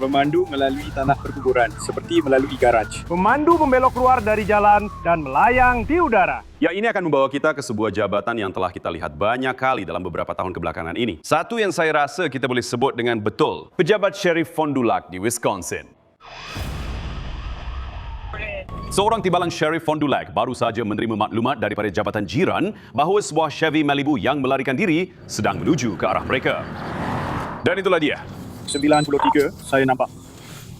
Memandu melalui tanah perkuburan, seperti melalui garaj. Pemandu membelok keluar dari jalan dan melayang di udara. Ya, ini akan membawa kita ke sebuah jabatan yang telah kita lihat banyak kali dalam beberapa tahun kebelakangan ini. Satu yang saya rasa kita boleh sebut dengan betul, pejabat Sheriff Fond du Lac di Wisconsin. Seorang timbalan Sheriff Fond du Lac baru saja menerima maklumat daripada jabatan jiran bahawa sebuah Chevy Malibu yang melarikan diri sedang menuju ke arah mereka. Dan itulah dia. 93, saya nampak.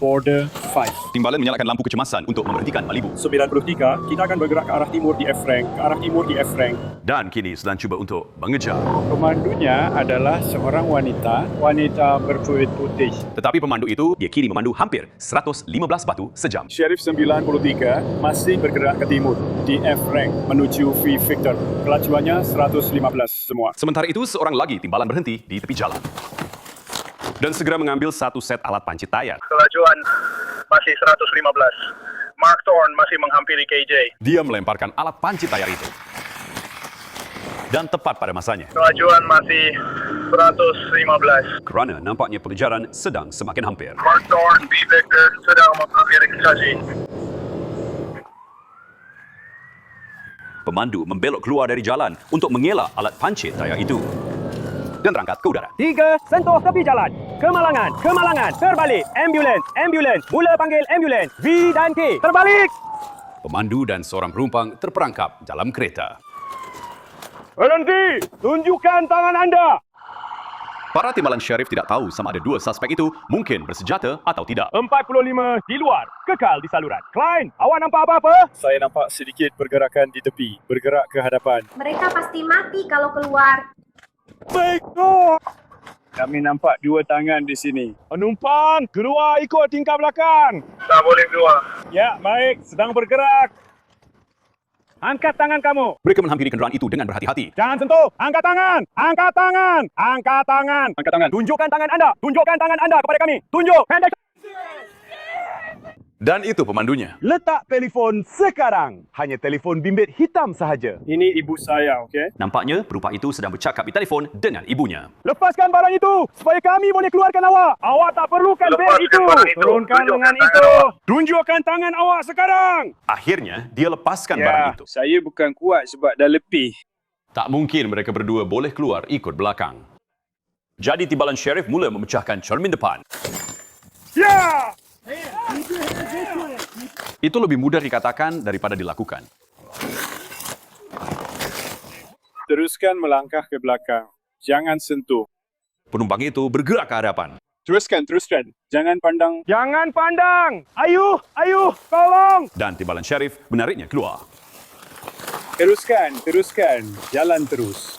Border 5. Timbalan menyalakan lampu kecemasan untuk memberhentikan Malibu. 93, kita akan bergerak ke arah timur di F-Rank. Dan kini sedang cuba untuk mengejar. Pemandunya adalah seorang wanita berkulit putih. Tetapi pemandu itu, dia kini memandu hampir 115 batu sejam. Sheriff 93 masih bergerak ke timur di F-Rank menuju V Victor. Kelajuannya 115 semua. Sementara itu, seorang lagi timbalan berhenti di tepi jalan. Dan segera mengambil satu set alat pancit tayar. Kelajuan masih 115. Mark Thorne masih menghampiri KJ. Dia melemparkan alat pancit tayar itu. Dan tepat pada masanya. Kelajuan masih 115. Kerana nampaknya pengejaran sedang semakin hampir. Mark Thorne, B. Victor sedang menghampiri KJ. Pemandu membelok keluar dari jalan untuk mengelak alat pancit tayar itu. Dan terangkat ke udara. 3, sentuh tepi jalan. Kemalangan, terbalik. Ambulans, mula panggil ambulans. V dan K, terbalik. Pemandu dan seorang penumpang terperangkap dalam kereta. Berhenti, tunjukkan tangan anda. Para timbalan syarif tidak tahu sama ada dua suspek itu mungkin bersenjata atau tidak. 45 di luar, kekal di saluran. Klein, awak nampak apa-apa? Saya nampak sedikit pergerakan di tepi, bergerak ke hadapan. Mereka pasti mati kalau keluar. Baik, no. Kami nampak dua tangan di sini. Penumpang, keluar ikut tingkap belakang. Tak boleh keluar. Ya, baik, sedang bergerak. Angkat tangan kamu. Mereka menghampiri kenderaan itu dengan berhati-hati. Jangan sentuh. Angkat tangan. Angkat tangan. Angkat tangan. Angkat tangan. Tunjukkan tangan anda. Tunjukkan tangan anda kepada kami. Tunjuk. Pendek. Dan itu pemandunya. Letak telefon sekarang. Hanya telefon bimbit hitam sahaja. Ini ibu saya, okey? Nampaknya perupa itu sedang bercakap di telefon dengan ibunya. Lepaskan barang itu supaya kami boleh keluarkan awak. Awak tak perlukan beg Lepaskan itu. barang itu. Turunkan Tunjukkan lengan tangan itu. awak. Tunjukkan tangan awak sekarang. Akhirnya, dia lepaskan barang itu. Saya bukan kuat sebab dah letih. Tak mungkin mereka berdua boleh keluar ikut belakang. Jadi timbalan syarif mula memecahkan cermin depan. Ya! Itu lebih mudah dikatakan daripada dilakukan. Teruskan melangkah ke belakang. Jangan sentuh. Penumpang itu bergerak ke hadapan. Teruskan. Jangan pandang. Jangan pandang. Ayuh, tolong. Dan timbalan syarif menariknya keluar. Teruskan. Jalan terus.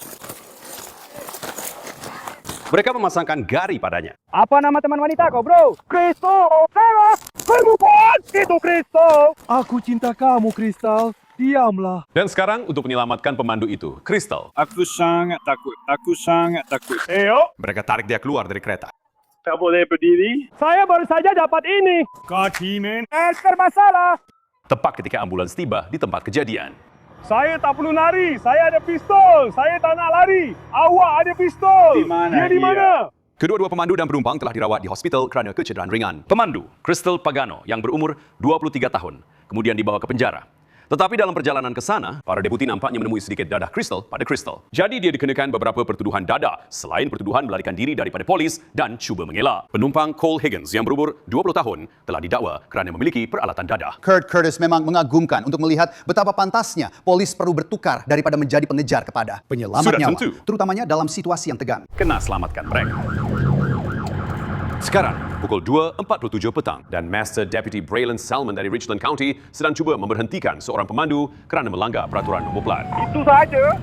Mereka memasangkan gari padanya. Apa nama teman wanita kau, bro? Crystal. Sarah, perempuan. Itu Crystal. Aku cinta kamu, Crystal. Diamlah. Dan sekarang untuk menyelamatkan pemandu itu, Crystal. Aku sangat takut. Eyo, Mereka tarik dia keluar dari kereta. Tak boleh berdiri. saya baru saja dapat ini. Kaki, men. Bermasalah. Tepat ketika ambulans tiba di tempat kejadian. Saya tak perlu lari. Saya ada pistol. Saya tak nak lari. Awak ada pistol. Di mana Dia di dia? mana? Kedua-dua pemandu dan penumpang telah dirawat di hospital kerana kecederaan ringan. Pemandu, Crystal Pagano, yang berumur 23 tahun, kemudian dibawa ke penjara. Tetapi dalam perjalanan ke sana, para deputi nampaknya menemui sedikit dadah Crystal pada Crystal. Jadi dia dikenakan beberapa pertuduhan dadah, selain pertuduhan melarikan diri daripada polis dan cuba mengelak. Penumpang Cole Higgins yang berumur 20 tahun telah didakwa kerana memiliki peralatan dadah. Kurt Curtis memang mengagumkan untuk melihat betapa pantasnya polis perlu bertukar daripada menjadi pengejar kepada penyelamat Sudah nyawa, tentu. terutamanya dalam situasi yang tegang. Kena selamatkan mereka. Sekarang, pukul 2.47 petang dan Master Deputy Braylon Salmon dari Richland County sedang cuba memberhentikan seorang pemandu kerana melanggar peraturan nombor plat. Itu saja.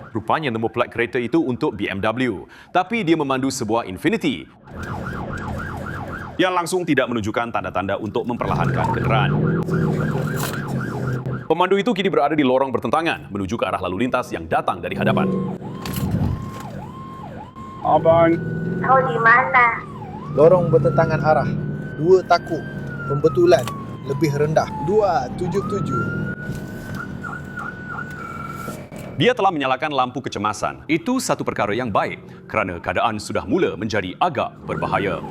Rupanya nombor plat kereta itu untuk BMW, tapi dia memandu sebuah Infiniti yang langsung tidak menunjukkan tanda-tanda untuk memperlahankan kenderaan. Pemandu itu kini berada di lorong bertentangan menuju ke arah lalu lintas yang datang dari hadapan. Abang, Kau di mana? Lorong bertentangan arah. 2 takuk. Pembetulan. Lebih rendah. 277. Dia telah menyalakan lampu kecemasan. Itu satu perkara yang baik, kerana keadaan sudah mula menjadi agak berbahaya.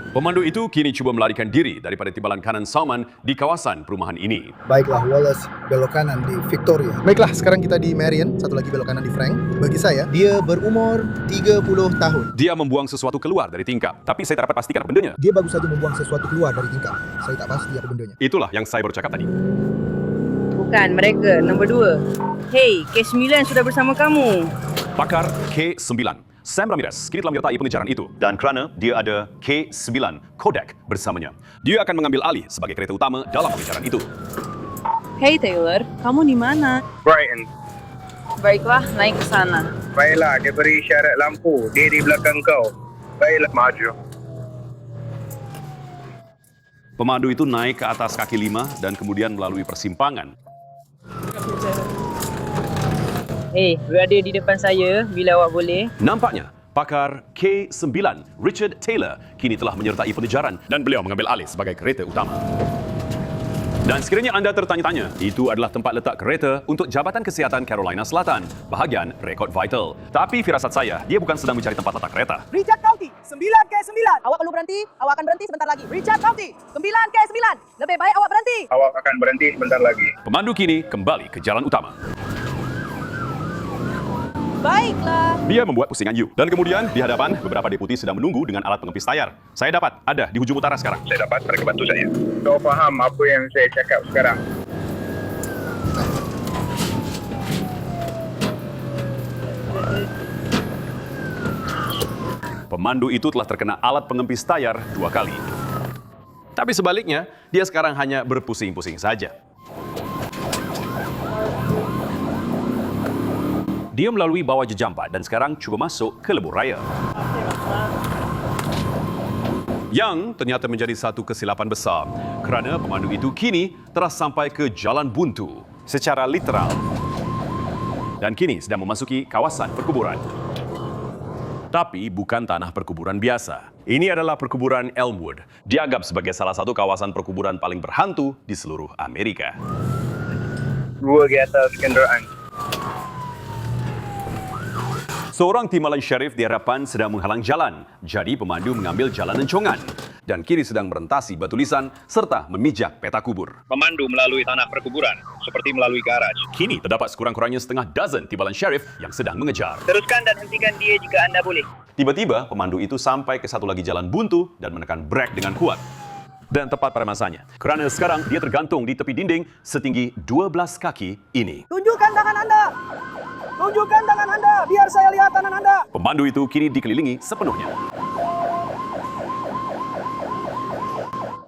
Pemandu itu kini cuba melarikan diri daripada timbalan kanan Salman di kawasan perumahan ini. Baiklah, Wallace belok kanan di Victoria. Baiklah, sekarang kita di Marion, satu lagi belok kanan di Frank. Bagi saya, dia berumur 30 tahun. Dia membuang sesuatu keluar dari tingkap, tapi saya tak dapat pastikan apa bendanya. Dia baru saja membuang sesuatu keluar dari tingkap. Saya tak pasti apa bendanya. Itulah yang saya baru cakap tadi. Bukan, mereka. Nombor 2. Hey, K9 sudah bersama kamu. Pakar K9. Sam Ramirez kini telah menyertai pengejaran itu dan kerana dia ada K9 Kodak bersamanya, dia akan mengambil alih sebagai kereta utama dalam pengejaran itu. Hey Taylor, kamu di mana? Brighton. Baiklah, naik ke sana. Baiklah, dia beri isyarat lampu. Dia di belakang kau. Baiklah, maju. Pemandu itu naik ke atas kaki 5 dan kemudian melalui persimpangan. Hey, berada di depan saya bila awak boleh. Nampaknya, pakar K9 Richard Taylor kini telah menyertai pengejaran dan beliau mengambil alih sebagai kereta utama. Dan sekiranya anda tertanya-tanya, itu adalah tempat letak kereta untuk Jabatan Kesihatan Carolina Selatan, bahagian rekod vital. Tapi firasat saya, dia bukan sedang mencari tempat letak kereta. Richard County, 9K9. Awak perlu berhenti, awak akan berhenti sebentar lagi. Richard County, 9K9. Lebih baik awak berhenti. Awak akan berhenti sebentar lagi. Pemandu kini kembali ke jalan utama. Baiklah. Dia membuat pusingan U. Dan kemudian di hadapan, beberapa deputi sedang menunggu dengan alat pengempis tayar. Saya dapat ada di hujung utara sekarang. Saya dapat, mereka bantu saya. Kau faham apa yang saya cakap sekarang? Pemandu itu telah terkena alat pengempis tayar 2 kali. Tapi sebaliknya, dia sekarang hanya berpusing-pusing saja. Dia melalui bawah jejampat dan sekarang cuba masuk ke lebuh raya. Yang ternyata menjadi satu kesilapan besar kerana pemandu itu kini telah sampai ke jalan buntu secara literal dan kini sedang memasuki kawasan perkuburan. Tapi bukan tanah perkuburan biasa. Ini adalah perkuburan Elmwood. Dianggap sebagai salah satu kawasan perkuburan paling berhantu di seluruh Amerika. Dua di atas kenderaan. Seorang timbalan syarif di hadapan sedang menghalang jalan. Jadi pemandu mengambil jalan lencongan dan kini sedang merentasi batu lisan serta memijak peta kubur. Pemandu melalui tanah perkuburan, seperti melalui garaj. Kini terdapat sekurang-kurangnya setengah dozen timbalan syarif yang sedang mengejar. Teruskan dan hentikan dia jika anda boleh. Tiba-tiba pemandu itu sampai ke satu lagi jalan buntu dan menekan brek dengan kuat. Dan tepat pada masanya. Kerana sekarang dia tergantung di tepi dinding setinggi 12 kaki ini. Tunjukkan tangan anda. Tunjukkan tangan anda, biar saya lihat tangan anda. Pemandu itu kini dikelilingi sepenuhnya.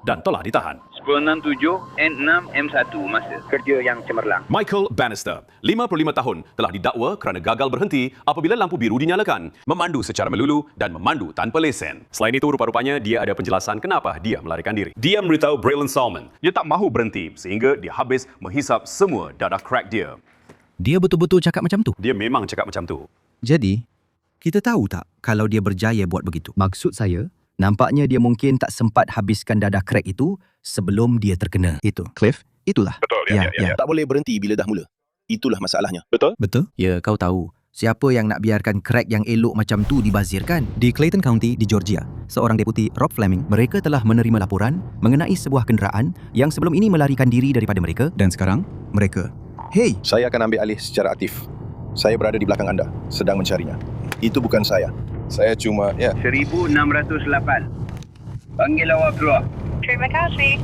Dan telah ditahan. 967N6M1 masa kerja yang cemerlang. Michael Bannister, 55 tahun, telah didakwa kerana gagal berhenti apabila lampu biru dinyalakan, memandu secara melulu dan memandu tanpa lesen. Selain itu, rupa-rupanya dia ada penjelasan kenapa dia melarikan diri. Dia memberitahu Braylon Salman, dia tak mahu berhenti sehingga dia habis menghisap semua dadah crack dia. Dia betul-betul cakap macam tu? Dia memang cakap macam tu. Jadi, kita tahu tak kalau dia berjaya buat begitu? Maksud saya, nampaknya dia mungkin tak sempat habiskan dadah crack itu sebelum dia terkena. Itu. Cliff, itulah. Betul, ya. Tak boleh berhenti bila dah mula. Itulah masalahnya. Betul? Betul? Ya, kau tahu. Siapa yang nak biarkan crack yang elok macam tu dibazirkan? Di Clayton County di Georgia, seorang deputi Rob Fleming, mereka telah menerima laporan mengenai sebuah kenderaan yang sebelum ini melarikan diri daripada mereka dan sekarang mereka. Hey! Saya akan ambil alih secara aktif. Saya berada di belakang anda, sedang mencarinya. Itu bukan saya. Saya cuma, 1608. Panggil awak keluar. Terima kasih.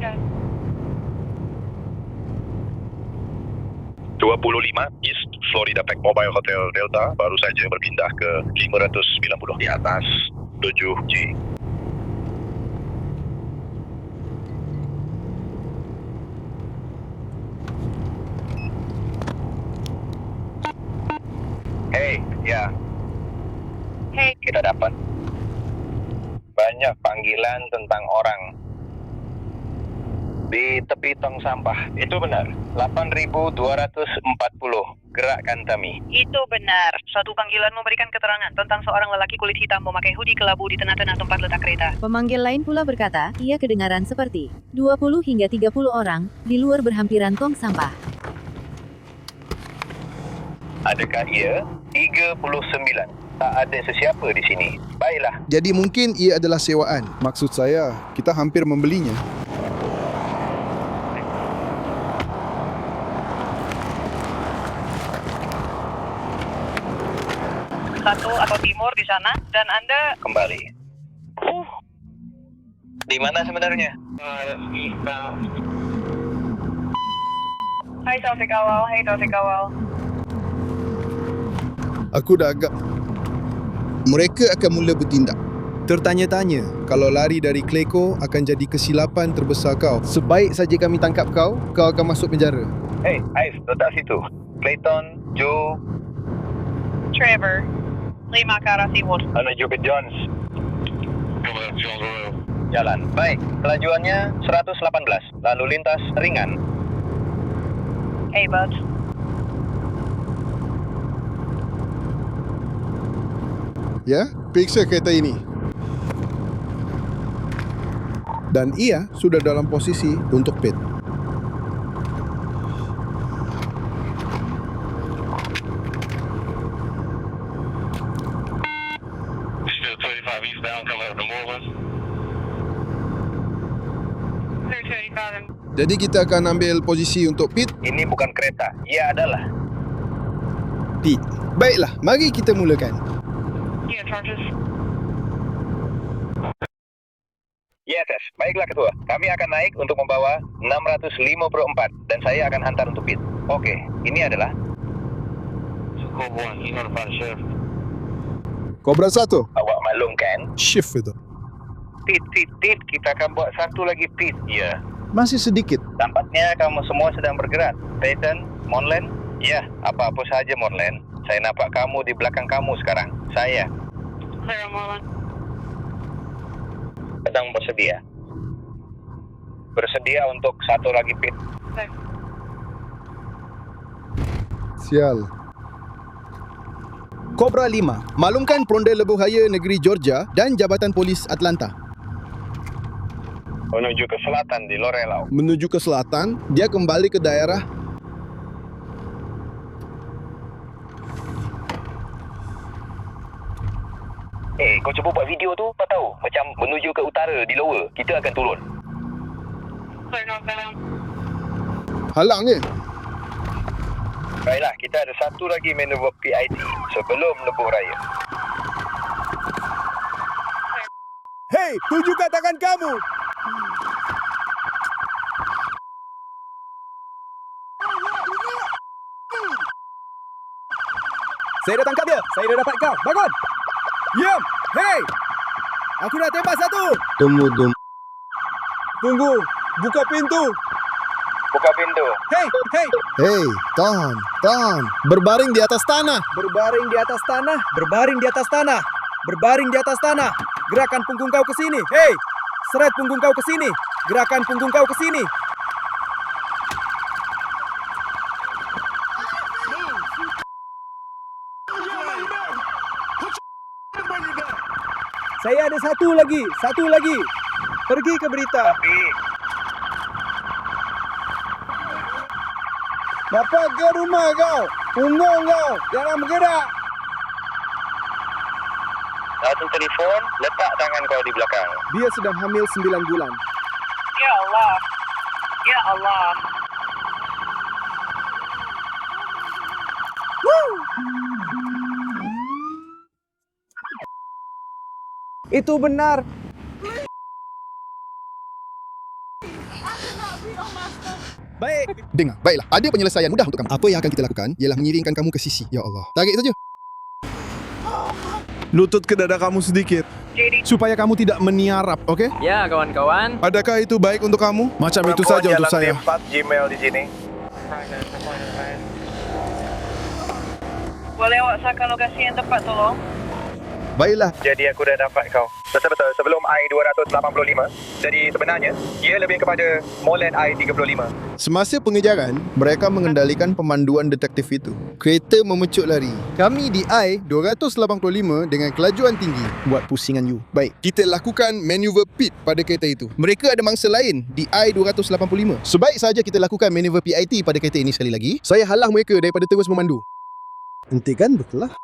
Ya. 25 East Florida Pack Mobile Hotel Delta baru saja berpindah ke 590 di atas 7G. Hey, ya. Hey. Kita dapat banyak panggilan tentang orang di tepi tong sampah. Itu benar. 8.240. Gerakkan Tami. Itu benar. Suatu panggilan memberikan keterangan tentang seorang lelaki kulit hitam memakai hoodie kelabu di tengah-tengah tempat letak kereta. Pemanggil lain pula berkata, ia kedengaran seperti 20 hingga 30 orang di luar berhampiran tong sampah. Adakah ia? 39. Tak ada sesiapa di sini. Baiklah. Jadi mungkin ia adalah sewaan. Maksud saya, kita hampir membelinya. Satu atau timur di sana, dan Anda... Kembali. Di mana sebenarnya? Hai Taufik Awal, hai Taufik Awal. Aku dah agak... Mereka akan mula bertindak. Tertanya-tanya, kalau lari dari Clayco akan jadi kesilapan terbesar kau. Sebaik saja kami tangkap kau, kau akan masuk penjara. Hey, Ais, letak situ. Clayton, Joe, Trevor, 5 ke arah Seawood. menuju ke Jones. Jalan. Baik, kelajuannya 118. Lalu lintas ringan. Hey bud. Ya, periksa kereta ini. Dan ia sudah dalam posisi untuk pit. Jadi kita akan ambil posisi untuk pit. Ini bukan kereta. Ia adalah. Pit. Baiklah, mari kita mulakan. Yeah, charges. Yes. Baiklah Ketua. Kami akan naik untuk membawa 654 dan saya akan hantar untuk pit. Oke, ini adalah Kobra 1. Awak maklum kan? Shift itu. Pit. Kita akan buat satu lagi pit. Ya. Masih sedikit. Tampaknya kamu semua sedang bergerak. Titan, Monland? Ya, apa-apa saja Monland. Saya nampak kamu di belakang kamu sekarang. Saya sedang bersedia. Bersedia untuk satu lagi pit. Sial. Kobra 5. Maklumkan Peronda Lebuhaya Negeri Georgia dan Jabatan Polis Atlanta. Menuju ke selatan di Lorelau. Menuju ke selatan, dia kembali ke daerah Kau cuba buat video tu, apa tahu? Macam menuju ke utara di lower. Kita akan turun. halang je. Baiklah, kita ada satu lagi maneuver PIT sebelum Lebuh Raya. Hei, tunjukkan tangan kamu. Saya dah tangkap dia. Saya dah dapat kau. Bangun. Diam. Hei. Aku dah tembak satu. Tunggu. Buka pintu. Buka pintu. Hei. Hei, tahan. Berbaring di atas tanah. Berbaring di atas tanah. Berbaring di atas tanah. Berbaring di atas tanah. Gerakan punggung kau ke sini. Hei. Seret punggung kau ke sini. Gerakan punggung kau ke sini. Saya ada satu lagi. Pergi ke berita. Dapat ke rumah kau. Punggung kau. Jangan bergerak. Satu telefon, letak tangan kau di belakang. Dia sedang hamil 9 bulan. Ya Allah. Ya Allah. Itu benar. Baik. Dengar, baiklah. Ada penyelesaian mudah untuk kamu. Apa yang akan kita lakukan ialah mengiringkan kamu ke sisi. Ya Allah. Tarik saja. Lutut ke dada kamu sedikit. Supaya kamu tidak meniarap, okey? Ya, kawan-kawan. Adakah itu baik untuk kamu? Macam itu saja untuk saya. Gmail di sini. Boleh awak sakan lokasi yang tepat, tolong? Baiklah. Jadi aku dah dapat kau. Betul-betul, sebelum I-285. Jadi sebenarnya, ia lebih kepada Moreland I-35. Semasa pengejaran, mereka mengendalikan pemanduan detektif itu. Kereta memecut lari. Kami di I-285 dengan kelajuan tinggi. Buat pusingan you. Baik, kita lakukan manuver pit pada kereta itu. Mereka ada mangsa lain di I-285. Sebaik saja kita lakukan manuver PIT pada kereta ini sekali lagi. Saya halang mereka daripada terus memandu. Hentikan, betul lah.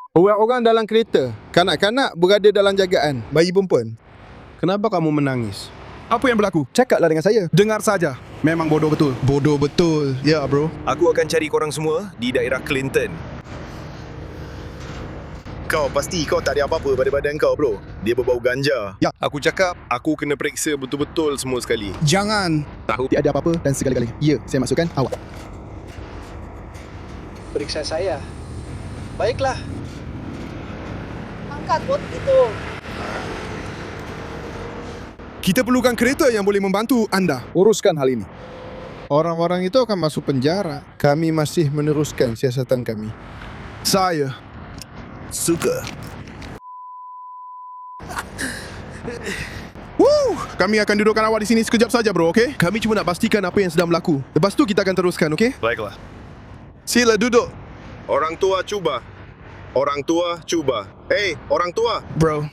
Orang-orang dalam kereta, kanak-kanak berada dalam jagaan. Bayi perempuan, kenapa kamu menangis? Apa yang berlaku? Cakaplah dengan saya. Dengar saja. Memang bodoh betul. Bodoh betul. Ya, bro. Aku akan cari korang semua di daerah Clinton. Kau pasti kau tak ada apa-apa pada badan kau, bro. Dia berbau ganja. Ya. Aku cakap, aku kena periksa betul-betul semua sekali. Jangan. Tahu? Tidak ada apa-apa dan sekali-kali. Ya, saya masukkan awak. Periksa saya. Baiklah. Angkat bot itu. Kita perlukan kereta yang boleh membantu anda. Uruskan hal ini. Orang-orang itu akan masuk penjara. Kami masih meneruskan siasatan kami. Saya suka. Kami akan dudukkan awak di sini sekejap saja, bro, okey? Kami cuma nak pastikan apa yang sedang berlaku. Lepas tu kita akan teruskan, okey? Baiklah. Sila duduk. Orang tua cuba. Orang tua cuba. Hey, orang tua. Bro.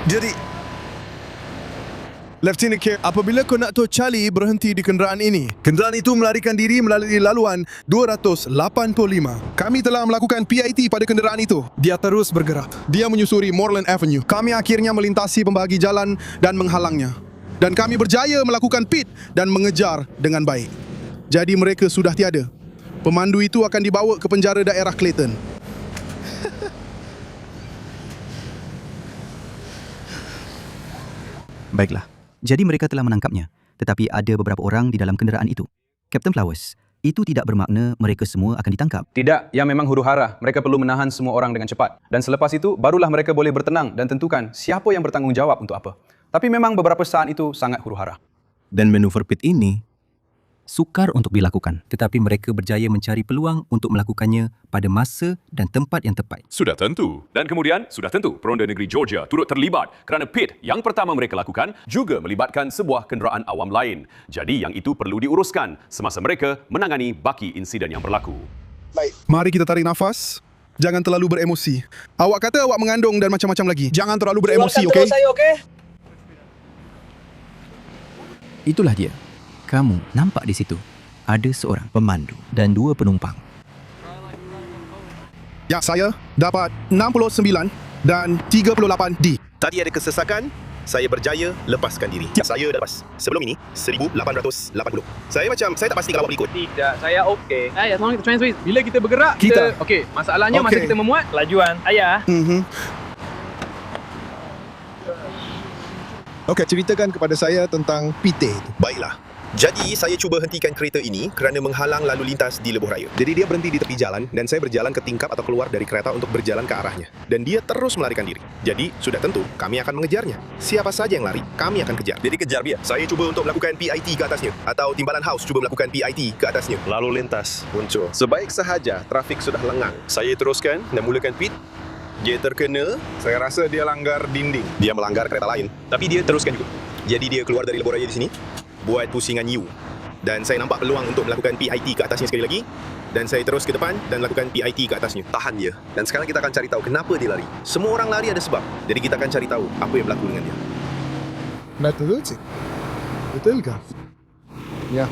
Jadi, Lieutenant Care, apabila kau nak tahu Charlie berhenti di kenderaan ini, kenderaan itu melarikan diri melalui laluan 285. Kami telah melakukan PIT pada kenderaan itu. Dia terus bergerak. Dia menyusuri Moreland Avenue. Kami akhirnya melintasi pembagi jalan dan menghalangnya. Dan kami berjaya melakukan pit dan mengejar dengan baik. Jadi mereka sudah tiada. Pemandu itu akan dibawa ke penjara daerah Clayton. Baiklah. Jadi mereka telah menangkapnya, tetapi ada beberapa orang di dalam kenderaan itu. Captain Flowers, itu tidak bermakna mereka semua akan ditangkap. Tidak, yang memang huru-hara. Mereka perlu menahan semua orang dengan cepat. Dan selepas itu, barulah mereka boleh bertenang dan tentukan siapa yang bertanggungjawab untuk apa. Tapi memang beberapa saat itu sangat huru-hara. Dan manuver pit ini sukar untuk dilakukan, tetapi mereka berjaya mencari peluang untuk melakukannya pada masa dan tempat yang tepat. Sudah tentu. Dan kemudian, sudah tentu, Peronda Negeri Georgia turut terlibat kerana pit yang pertama mereka lakukan juga melibatkan sebuah kenderaan awam lain. Jadi yang itu perlu diuruskan semasa mereka menangani baki insiden yang berlaku. Baik. Mari kita tarik nafas. Jangan terlalu beremosi. Awak kata awak mengandung dan macam-macam lagi. Jangan terlalu beremosi, okey? Saya, okey? Itulah dia. Kamu nampak di situ. Ada seorang pemandu dan 2 penumpang. Ya, saya dapat 69 dan 38D. Tadi ada kesesakan, saya berjaya lepaskan diri. Saya dah lepas. Sebelum ini, 1880. Saya tak pasti kalau awak berikut. Tidak, saya okey. Ayah, tolong kita transfer. Bila kita bergerak, Kita. okey. Masalahnya masa kita memuat, lajuan. Ayah. Okey, ceritakan kepada saya tentang PT itu. Baiklah. Jadi, saya cuba hentikan kereta ini kerana menghalang lalu lintas di lebuh raya. Jadi, dia berhenti di tepi jalan dan saya berjalan ke tingkap atau keluar dari kereta untuk berjalan ke arahnya. Dan dia terus melarikan diri. Jadi, sudah tentu, kami akan mengejarnya. Siapa saja yang lari, kami akan kejar. Jadi, kejar dia. Saya cuba untuk melakukan PIT ke atasnya. Atau Timbalan House cuba melakukan PIT ke atasnya. Lalu lintas muncul. Sebaik sahaja, trafik sudah lengang. Saya teruskan dan mulakan pit. Dia terkena. Saya rasa dia langgar dinding. Dia melanggar kereta lain. Tapi dia teruskan juga. Jadi, dia keluar dari lebuh raya di sini. Buat pusingan U. Dan saya nampak peluang untuk melakukan PIT ke atasnya sekali lagi. Dan saya terus ke depan dan lakukan PIT ke atasnya. Tahan dia. Dan sekarang kita akan cari tahu kenapa dia lari. Semua orang lari ada sebab. Jadi kita akan cari tahu apa yang berlaku dengan dia. Betul cik? Betul ke? Ya.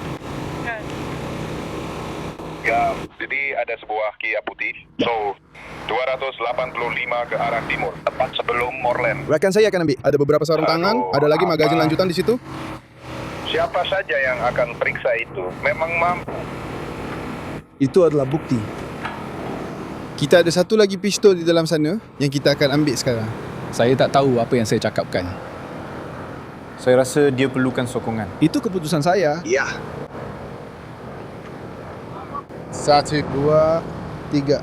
Ya, jadi ada sebuah Kia putih. So, 285 ke arah timur, tepat sebelum Moreland. Rakan saya akan ambil. Ada beberapa sarung tangan. Ada lagi magazin lanjutan di situ. Siapa saja yang akan periksa itu memang mampu. Itu adalah bukti. Kita ada satu lagi pistol di dalam sana yang kita akan ambil sekarang. Saya tak tahu apa yang saya cakapkan. Saya rasa dia perlukan sokongan. Itu keputusan saya. Ya. 1, 2, 3.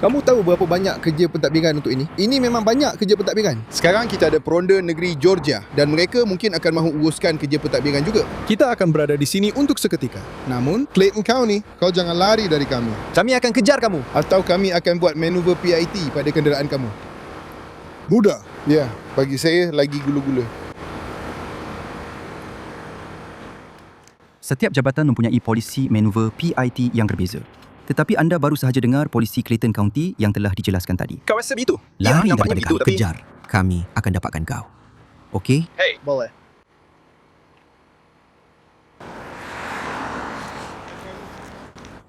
Kamu tahu berapa banyak kerja pentadbiran untuk ini? Ini memang banyak kerja pentadbiran. Sekarang kita ada peronda negeri Georgia dan mereka mungkin akan mahu uruskan kerja pentadbiran juga. Kita akan berada di sini untuk seketika. Namun, Clayton County, kau jangan lari dari kami. Kami akan kejar kamu. Atau kami akan buat manuver PIT pada kenderaan kamu. Mudah. Ya, bagi saya lagi gula-gula. Setiap jabatan mempunyai polisi manuver PIT yang berbeza. Tetapi anda baru sahaja dengar polisi Clayton County yang telah dijelaskan tadi. Kau rasa begitu? Lari Ya, daripada nampaknya kami, begitu, tapi... kejar. Kami akan dapatkan kau. Okey? Hey, boleh.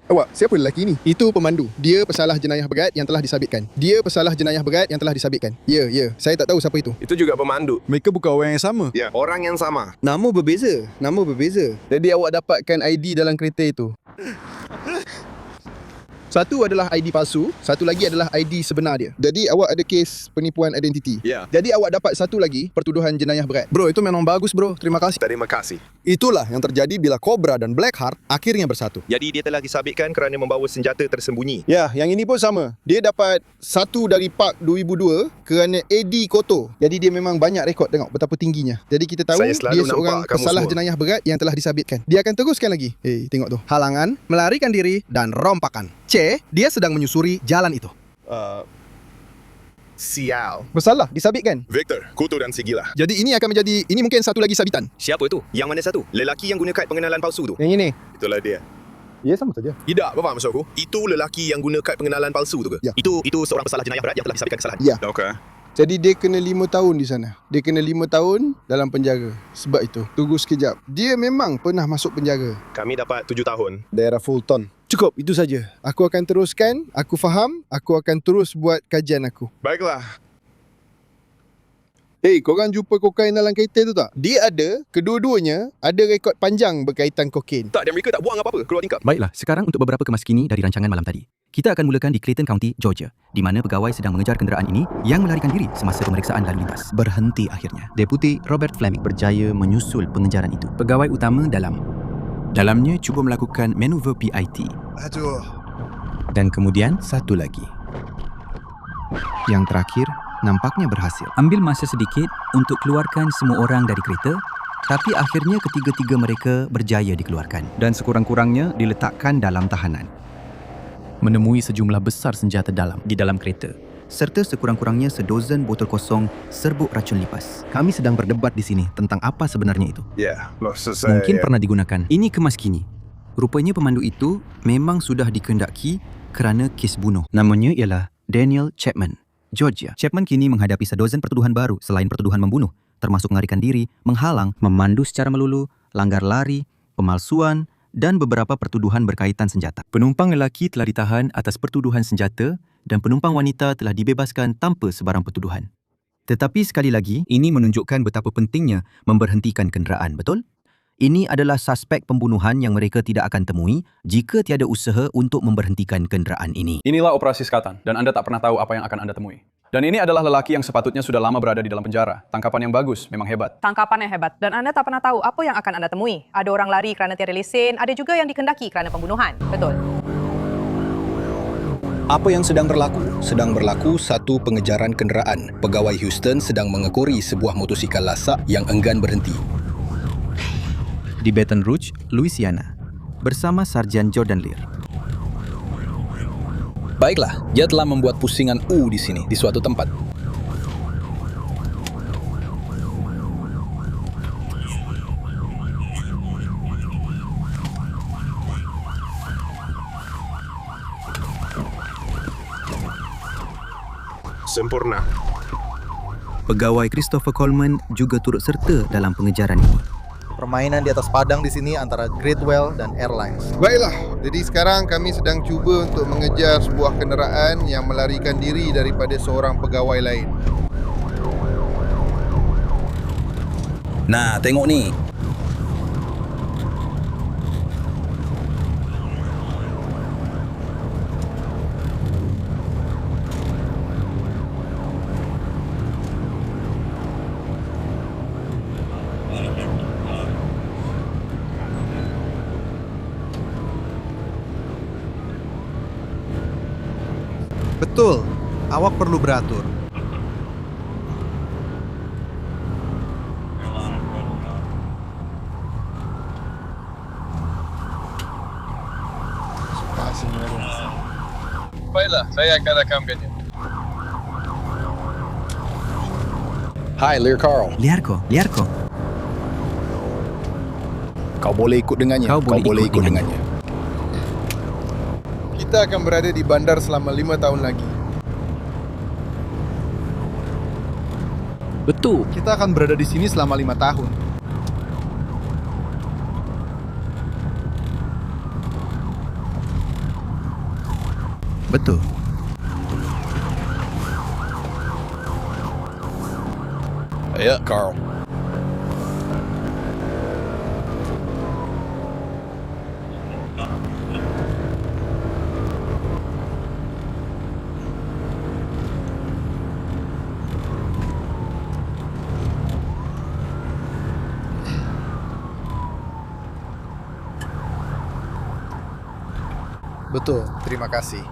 Awak, siapa lelaki ini? Itu pemandu. Dia pesalah jenayah berat yang telah disabitkan. Ya, saya tak tahu siapa itu. Itu juga pemandu. Mereka bukan orang yang sama. Ya, orang yang sama. Nama berbeza. Jadi awak dapatkan ID dalam kereta itu. Satu adalah ID palsu, satu lagi adalah ID sebenar dia. Jadi awak ada kes penipuan identiti. Ya. Jadi awak dapat satu lagi pertuduhan jenayah berat. Bro, itu memang bagus bro. Terima kasih. Terima kasih. Itulah yang terjadi bila Cobra dan Blackheart akhirnya bersatu. Jadi dia telah disabitkan kerana membawa senjata tersembunyi. Ya, yang ini pun sama. Dia dapat satu dari Park 2002 kerana AD Koto. Jadi dia memang banyak rekod, tengok betapa tingginya. Jadi kita tahu Saya selalu dia seorang nampak kamu pesalah semua. jenayah berat yang telah disabitkan. Dia akan teruskan lagi. Tengok tu. Halangan, melarikan diri dan rompakan. Dia sedang menyusuri jalan itu. Sial. Bersalah, disabitkan. Victor, Kutu dan Sigila. Jadi ini mungkin satu lagi sabitan. Siapa tu? Yang mana satu? Lelaki yang guna kad pengenalan palsu tu? Yang ini. Itulah dia. Ya, sama saja. Tidak, apa faham maksud aku? Itu lelaki yang guna kad pengenalan palsu tu ke? Ya. Itu seorang pesalah jenayah berat yang telah disabitkan kesalahan. Ya. Okey. Jadi dia kena 5 tahun di sana. Dia kena 5 tahun dalam penjara. Sebab itu, tunggu sekejap. Dia memang pernah masuk penjara. Kami dapat 7 tahun. Daerah Fulton. Cukup, itu saja. Aku akan teruskan, aku faham, aku akan terus buat kajian aku. Baiklah. Korang jumpa kokain dalam kereta tu tak? Dia ada, kedua-duanya ada rekod panjang berkaitan kokain. Tak, dan mereka tak buang apa-apa keluar tingkap. Baiklah, sekarang untuk beberapa kemas kini dari rancangan malam tadi. Kita akan mulakan di Clayton County, Georgia, di mana pegawai sedang mengejar kenderaan ini yang melarikan diri semasa pemeriksaan lalu lintas. Berhenti akhirnya. Deputi Robert Fleming berjaya menyusul pengejaran itu. Pegawai utama dalamnya cuba melakukan manuver PIT. Aduh. Dan kemudian satu lagi. Yang terakhir, nampaknya berhasil. Ambil masa sedikit untuk keluarkan semua orang dari kereta, tapi akhirnya ketiga-tiga mereka berjaya dikeluarkan dan sekurang-kurangnya diletakkan dalam tahanan. Menemui sejumlah besar senjata di dalam kereta, serta sekurang-kurangnya sedozen botol kosong serbuk racun lipas. Kami sedang berdebat di sini tentang apa sebenarnya itu. Ya, selesai. Mungkin pernah digunakan. Ini kemas kini. Rupanya pemandu itu memang sudah dikehendaki kerana kes bunuh. Namanya ialah Daniel Chapman, Georgia. Chapman kini menghadapi sedozen pertuduhan baru selain pertuduhan membunuh, termasuk melarikan diri, menghalang, memandu secara melulu, langgar lari, pemalsuan dan beberapa pertuduhan berkaitan senjata. Penumpang lelaki telah ditahan atas pertuduhan senjata dan penumpang wanita telah dibebaskan tanpa sebarang pertuduhan. Tetapi sekali lagi, ini menunjukkan betapa pentingnya memberhentikan kenderaan, betul? Ini adalah suspek pembunuhan yang mereka tidak akan temui jika tiada usaha untuk memberhentikan kenderaan ini. Inilah operasi sekatan dan anda tak pernah tahu apa yang akan anda temui. Dan ini adalah lelaki yang sepatutnya sudah lama berada di dalam penjara. Tangkapan yang bagus, memang hebat. Tangkapan yang hebat. Dan anda tak pernah tahu apa yang akan anda temui. Ada orang lari kerana tiada lesen, ada juga yang dikendaki kerana pembunuhan. Betul. Apa yang sedang berlaku? Sedang berlaku satu pengejaran kenderaan. Pegawai Houston sedang mengekori sebuah motosikal lasak yang enggan berhenti. Di Baton Rouge, Louisiana, bersama Sarjan Jordan Lear. Baiklah, dia telah membuat pusingan U di sini, di suatu tempat. Sempurna. Pegawai Christopher Coleman juga turut serta dalam pengejaran ini. Permainan di atas padang di sini antara Greatwell dan Airlines. Baiklah, jadi sekarang kami sedang cuba untuk mengejar sebuah kenderaan yang melarikan diri daripada seorang pegawai lain. Nah, tengok ni. Betul. Awak perlu beratur. Baiklah, saya akan rekamkannya. Hai, Lear Carl. Liarko. Kau boleh ikut dengannya. Kau boleh ikut dengannya. Kita akan berada di bandar selama 5 tahun lagi. Betul. Kita akan berada di sini selama 5 tahun. Betul. Ya, Carl. Betul, terima kasih.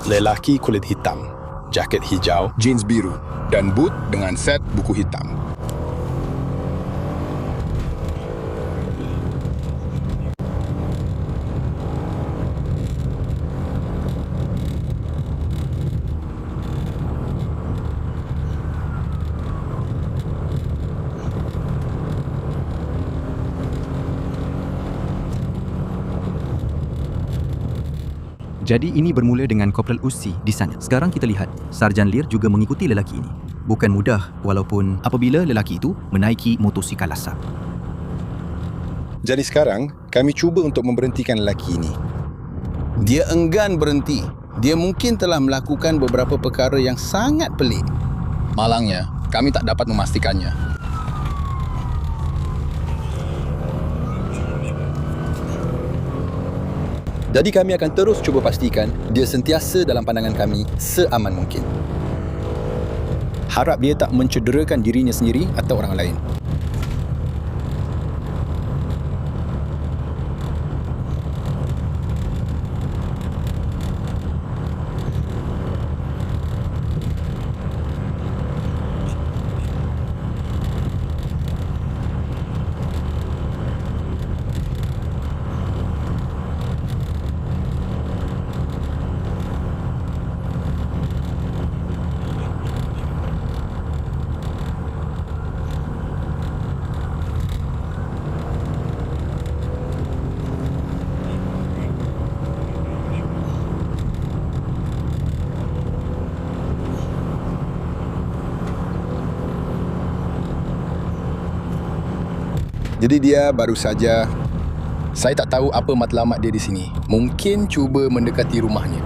Lelaki kulit hitam, jaket hijau, jeans biru, dan boot dengan set buku hitam. Jadi ini bermula dengan Korporal Usi di sana. Sekarang kita lihat, Sarjan Lear juga mengikuti lelaki ini. Bukan mudah walaupun apabila lelaki itu menaiki motosikal asap. Jadi sekarang, kami cuba untuk memberhentikan lelaki ini. Dia enggan berhenti. Dia mungkin telah melakukan beberapa perkara yang sangat pelik. Malangnya, kami tak dapat memastikannya. Jadi kami akan terus cuba pastikan dia sentiasa dalam pandangan kami seaman mungkin. Harap dia tak mencederakan dirinya sendiri atau orang lain. Jadi dia baru saja, saya tak tahu apa matlamat dia di sini. Mungkin cuba mendekati rumahnya.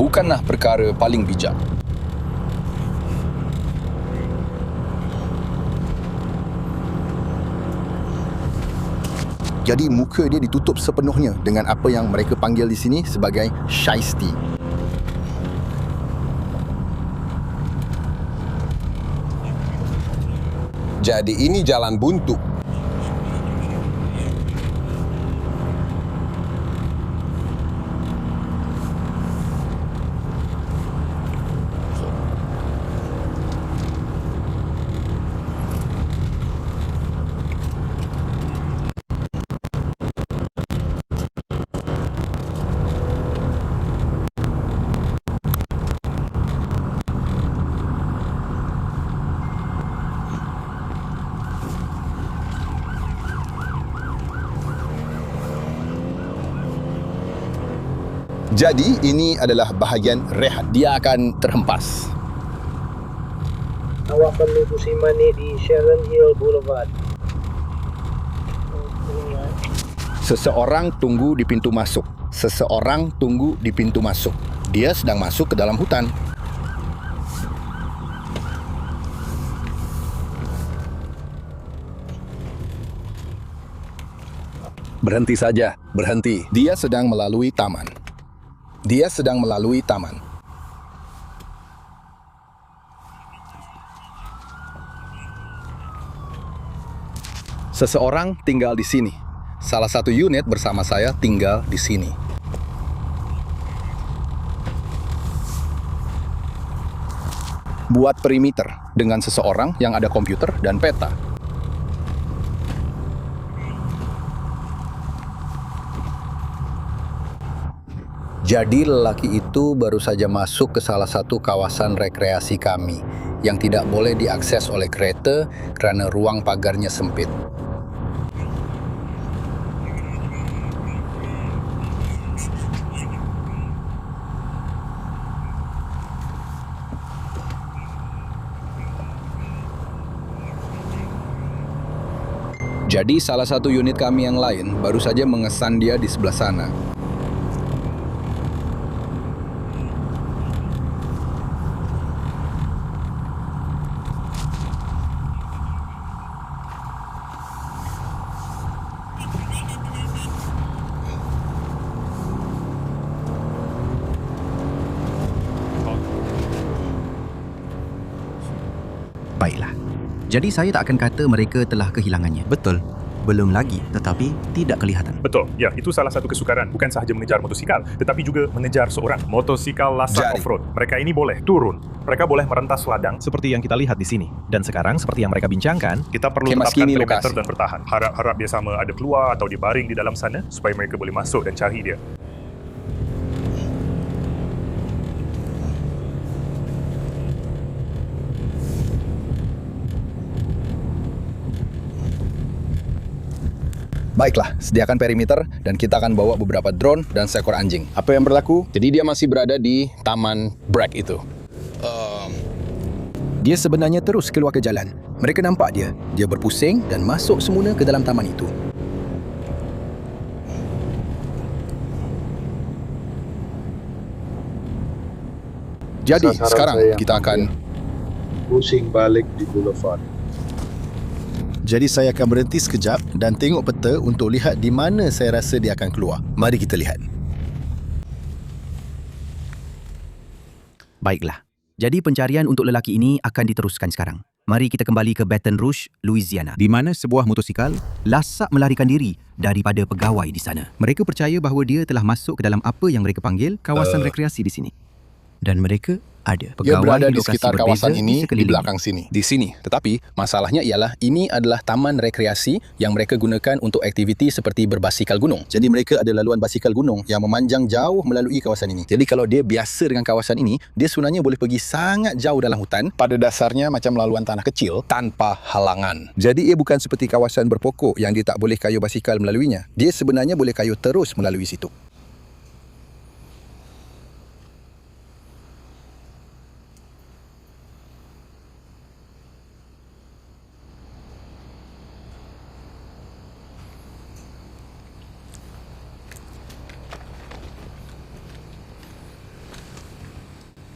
Bukanlah perkara paling bijak. Jadi muka dia ditutup sepenuhnya dengan apa yang mereka panggil di sini sebagai shaisti. Jadi ini jalan buntu. Jadi ini adalah bahagian rehat. Dia akan terhempas. Awak perlu pusimani di Sharon Hill Boulevard. Seseorang tunggu di pintu masuk. Seseorang tunggu di pintu masuk. Dia sedang masuk ke dalam hutan. Berhenti saja, berhenti. Dia sedang melalui taman. Dia sedang melalui taman. Seseorang tinggal di sini. Salah satu unit bersama saya tinggal di sini. Buat perimeter dengan seseorang yang ada komputer dan peta. Jadi lelaki itu baru saja masuk ke salah satu kawasan rekreasi kami yang tidak boleh diakses oleh kereta kerana ruang pagarnya sempit. Jadi salah satu unit kami yang lain baru saja mengesan dia di sebelah sana. Baiklah. Jadi saya tak akan kata mereka telah kehilangannya. Betul. Belum lagi, tetapi tidak kelihatan. Betul. Ya, itu salah satu kesukaran. Bukan sahaja mengejar motosikal, tetapi juga mengejar seorang. Motosikal lasak off-road. Mereka ini boleh turun. Mereka boleh merentas ladang. Seperti yang kita lihat di sini. Dan sekarang, seperti yang mereka bincangkan, kita perlu tetapkan perimeter dan bertahan. Harap-harap dia sama ada keluar atau dia baring di dalam sana supaya mereka boleh masuk dan cari dia. Baiklah, sediakan perimeter dan kita akan bawa beberapa drone dan seekor anjing. Apa yang berlaku? Jadi dia masih berada di taman Bragg itu. Dia sebenarnya terus keluar ke jalan. Mereka nampak dia. Dia berpusing dan masuk semula ke dalam taman itu. Jadi, sekarang kita akan pusing balik di Boulevard. Jadi saya akan berhenti sekejap dan tengok peta untuk lihat di mana saya rasa dia akan keluar. Mari kita lihat. Baiklah. Jadi pencarian untuk lelaki ini akan diteruskan sekarang. Mari kita kembali ke Baton Rouge, Louisiana, di mana sebuah motosikal lasak melarikan diri daripada pegawai di sana. Mereka percaya bahawa dia telah masuk ke dalam apa yang mereka panggil kawasan rekreasi di sini. Dan mereka ada dia pegawai berada di di lokasi sekitar kawasan ini, di sekeliling. belakang sini. Di sini. Tetapi, masalahnya ialah ini adalah taman rekreasi yang mereka gunakan untuk aktiviti seperti berbasikal gunung. Jadi mereka ada laluan basikal gunung yang memanjang jauh melalui kawasan ini. Jadi kalau dia biasa dengan kawasan ini, dia sebenarnya boleh pergi sangat jauh dalam hutan. Pada dasarnya macam laluan tanah kecil tanpa halangan. Jadi ia bukan seperti kawasan berpokok yang dia tak boleh kayuh basikal melaluinya. Dia sebenarnya boleh kayuh terus melalui situ.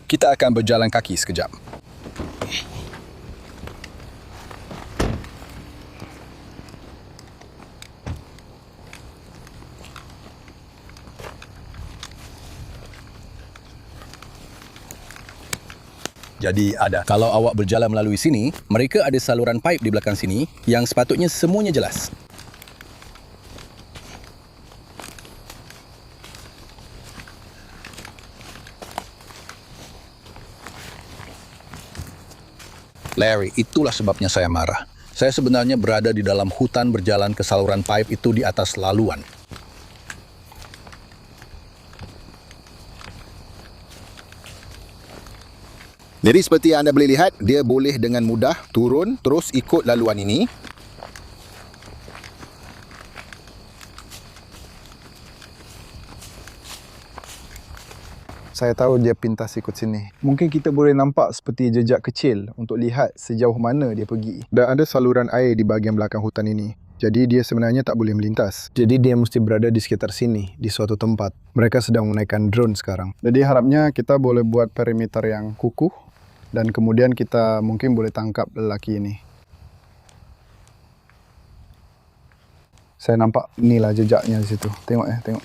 Kita akan berjalan kaki sekejap. Jadi ada. Kalau awak berjalan melalui sini, mereka ada saluran pipe di belakang sini yang sepatutnya semuanya jelas. Larry, itulah sebabnya saya marah. Saya sebenarnya berada di dalam hutan berjalan ke saluran pipe itu di atas laluan. Jadi seperti yang anda boleh lihat, dia boleh dengan mudah turun terus ikut laluan ini. Saya tahu dia pintas ikut sini. Mungkin kita boleh nampak seperti jejak kecil untuk lihat sejauh mana dia pergi. Dan ada saluran air di bahagian belakang hutan ini. Jadi dia sebenarnya tak boleh melintas. Jadi dia mesti berada di sekitar sini, di suatu tempat. Mereka sedang menaikkan drone sekarang. Jadi harapnya kita boleh buat perimeter yang kukuh. Dan kemudian kita mungkin boleh tangkap lelaki ini. Saya nampak inilah jejaknya di situ. Tengok tengok.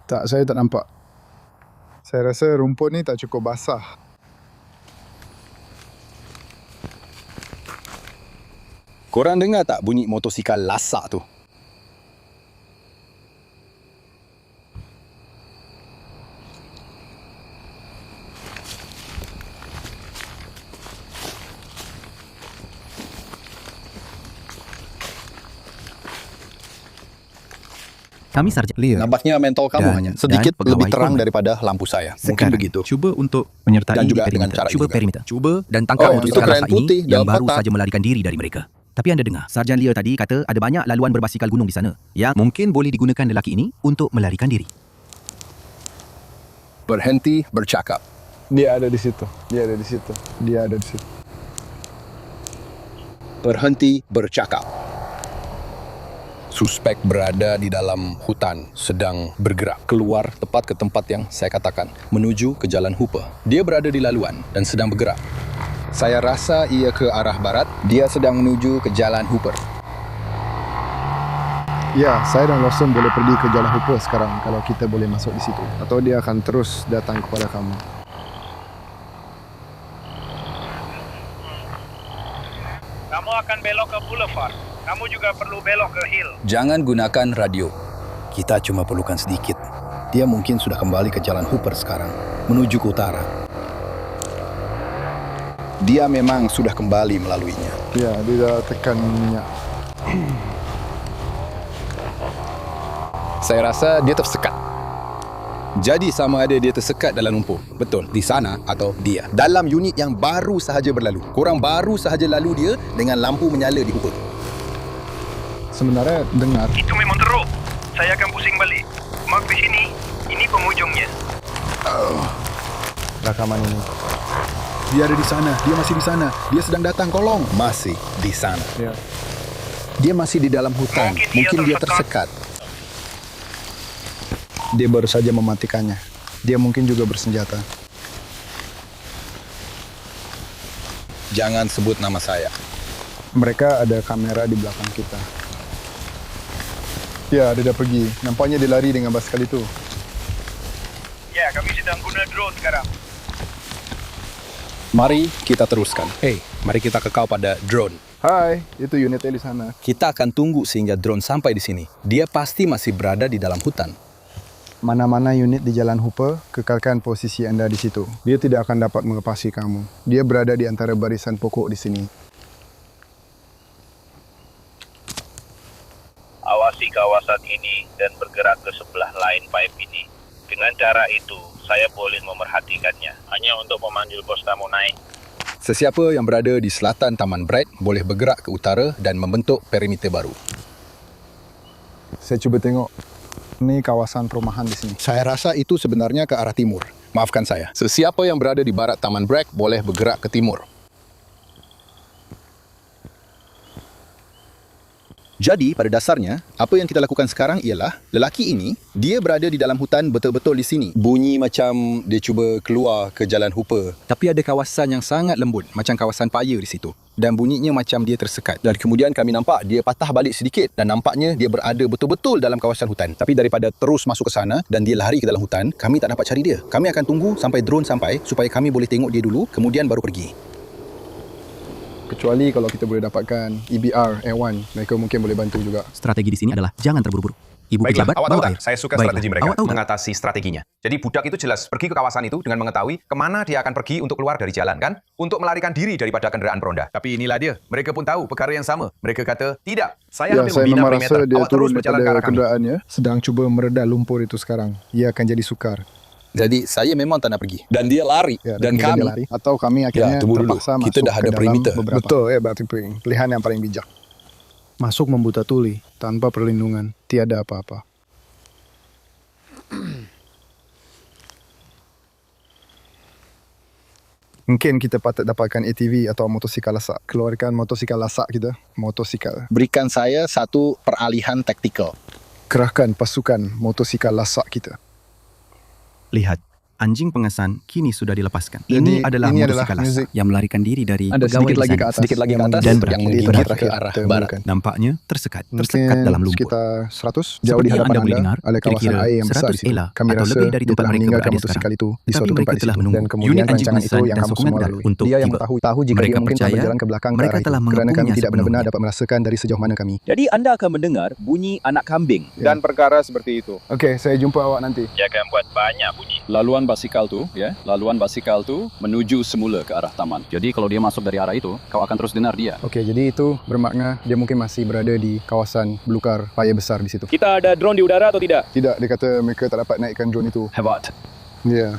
Tak, saya tak nampak. Saya rasa rumput ni tak cukup basah. Korang dengar tak bunyi motosikal lasak tu? Kami Sarjan Lear. Nampaknya mentol kamu hanya sedikit lebih terang daripada lampu saya. Mungkin begitu. Cuba untuk menyertai dan juga di dengan cara Cuba juga. perimeter. Cuba dan tangkap motosikal lasak ini yang baru saja melarikan diri dari mereka. Tapi anda dengar, Sarjan Lear tadi kata ada banyak laluan berbasikal gunung di sana yang mungkin boleh digunakan lelaki ini untuk melarikan diri. Berhenti bercakap. Dia ada di situ. Dia ada di situ. Dia ada di situ. Berhenti bercakap. Suspek berada di dalam hutan, sedang bergerak keluar tepat ke tempat yang saya katakan, menuju ke Jalan Hooper. Dia berada di laluan dan sedang bergerak. Saya rasa ia ke arah barat, dia sedang menuju ke Jalan Hooper. Ya, saya dan Lawson boleh pergi ke Jalan Hooper sekarang kalau kita boleh masuk di situ. Atau dia akan terus datang kepada kamu. Kamu akan belok ke Boulevard. Kamu juga perlu belok ke Hill. Jangan gunakan radio. Kita cuma perlukan sedikit. Dia mungkin sudah kembali ke Jalan Hooper sekarang, menuju ke utara. Dia memang sudah kembali melaluinya. Ya, dia dah tekan minyak. Saya rasa dia tersekat. Jadi sama ada dia tersekat dalam lumpur. Betul, di sana atau dia. Dalam unit yang baru sahaja berlalu. Korang baru sahaja lalu dia dengan lampu menyala di Hooper. Sebenarnya dengar. Itu memang teruk. Saya akan pusing balik. Mark di sini. Ini penghujungnya. Rakaman ini. Dia ada di sana. Dia masih di sana. Dia sedang datang, kolong. Masih di sana. Ya. Dia masih di dalam hutan. Mungkin dia tersekat. Dia baru saja mematikannya. Dia mungkin juga bersenjata. Jangan sebut nama saya. Mereka ada kamera di belakang kita. Ya, dia dah pergi. Nampaknya dia lari dengan basikal itu. Ya, kami sedang guna drone sekarang. Mari kita teruskan. Hey, mari kita kekal pada drone. Hai, itu unitnya di sana. Kita akan tunggu sehingga drone sampai di sini. Dia pasti masih berada di dalam hutan. Mana-mana unit di Jalan Hooper, kekalkan posisi anda di situ. Dia tidak akan dapat melepasi kamu. Dia berada di antara barisan pokok di sini. Awasi kawasan ini dan bergerak ke sebelah lain pipe ini. Dengan cara itu, saya boleh memerhatikannya. Hanya untuk memanggil bos kamu naik. Sesiapa yang berada di selatan Taman Bright boleh bergerak ke utara dan membentuk perimeter baru. Saya cuba tengok. Ini kawasan perumahan di sini. Saya rasa itu sebenarnya ke arah timur. Maafkan saya. Sesiapa yang berada di barat Taman Bright boleh bergerak ke timur. Jadi pada dasarnya, apa yang kita lakukan sekarang ialah lelaki ini, dia berada di dalam hutan betul-betul di sini. Bunyi macam dia cuba keluar ke jalan Hooper. Tapi ada kawasan yang sangat lembut, macam kawasan Paya di situ. Dan bunyinya macam dia tersekat. Dan kemudian kami nampak dia patah balik sedikit dan nampaknya dia berada betul-betul dalam kawasan hutan. Tapi daripada terus masuk ke sana dan dia lari ke dalam hutan, kami tak dapat cari dia. Kami akan tunggu sampai drone sampai supaya kami boleh tengok dia dulu, kemudian baru pergi. Kecuali kalau kita boleh dapatkan EBR A1, mereka mungkin boleh bantu juga. Strategi di sini adalah jangan terburu-buru. Ibu Baiklah, pejabat awak tahu bawa tak? air. Saya suka Baiklah, strategi mereka awak tahu tak? mengatasi strateginya. Jadi budak itu jelas pergi ke kawasan itu dengan mengetahui kemana dia akan pergi untuk keluar dari jalan, kan? Untuk melarikan diri daripada kendaraan peronda. Tapi inilah dia. Mereka pun tahu perkara yang sama. Mereka kata, tidak, saya ambil saya membina memang perimeter. rasa dia Awak turun terus berjalan ke daripada arah kami. kenderaannya, sedang cuba meredah lumpur itu sekarang. Ia akan jadi sukar. Jadi saya memang tak nak pergi. Dan dia lari. Dan dia kami lari. Atau kami akhirnya tunggu dulu. terpaksa Kita masuk dah ada ke dalam perimeter. beberapa. Betul, berarti pilihan yang paling bijak. Masuk membuta tuli tanpa perlindungan, tiada apa-apa. Mungkin kita patut dapatkan ATV atau motosikal lasak. Keluarkan motosikal lasak kita. Motosikal. Berikan saya satu peralihan taktikal. Kerahkan pasukan motosikal lasak kita. Lihat, anjing pengesan kini sudah dilepaskan. Jadi, Ini adalah ini motosikal adalah lasak muzik. yang melarikan diri dari Ada pegawai sedikit di lagi sana. ke atas. Sedikit lagi ke atas. Dan Yang berakhir mengarah ke ke arah barat. Nampaknya tersekat Mungkin dalam lumpur. sekitar 100 jauh Seperti di yang hadapan anda boleh dengar, ada kawasan kira-kira air yang besar 100 di situ. ela Kami atau rasa lebih dari dia tempat telah mereka meninggalkan berada motosikal sekarang. itu di Tetapi suatu mereka tempat di telah situ. menunggu Dan kemudian unit anjing rancangan itu pengesan yang dan kamu sokongan semua darat lalui. untuk Dia yang tiba. tahu jika Mereka dia mungkin telah percaya berjalan ke belakang ke mereka arah itu. telah Kerana kami mengepungnya tidak benar-benar sepenuhnya. dapat merasakan dari sejauh mana kami. Jadi anda akan mendengar bunyi anak kambing dan perkara seperti itu. Okey, saya jumpa awak nanti. Dia akan buat banyak bunyi. Laluan basikal tu, laluan basikal tu menuju semula ke arah taman. Jadi kalau dia masuk dari arah itu, kau akan terus dengar dia. Okey, jadi itu bermakna dia mungkin masih berada di kawasan belukar paya besar di situ. Kita ada drone di udara atau tidak? Tidak, dia kata mereka tak dapat naikkan drone itu. Hebat. Ya.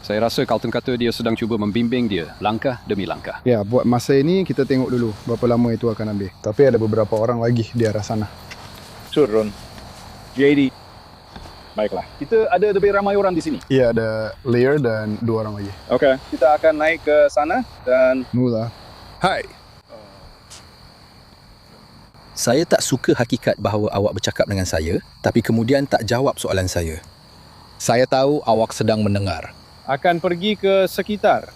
Saya rasa Carlton kata dia sedang cuba membimbing dia langkah demi langkah. Ya, buat masa ini kita tengok dulu berapa lama itu akan ambil. Tapi ada beberapa orang lagi di arah sana. Turun. JD. Baiklah. Kita ada lebih ramai orang di sini. Ya, ada Lear dan 2 orang lagi. Okey. Kita akan naik ke sana dan Mula. Hai. Saya tak suka hakikat bahawa awak bercakap dengan saya, tapi kemudian tak jawab soalan saya. Saya tahu awak sedang mendengar. Akan pergi ke sekitar.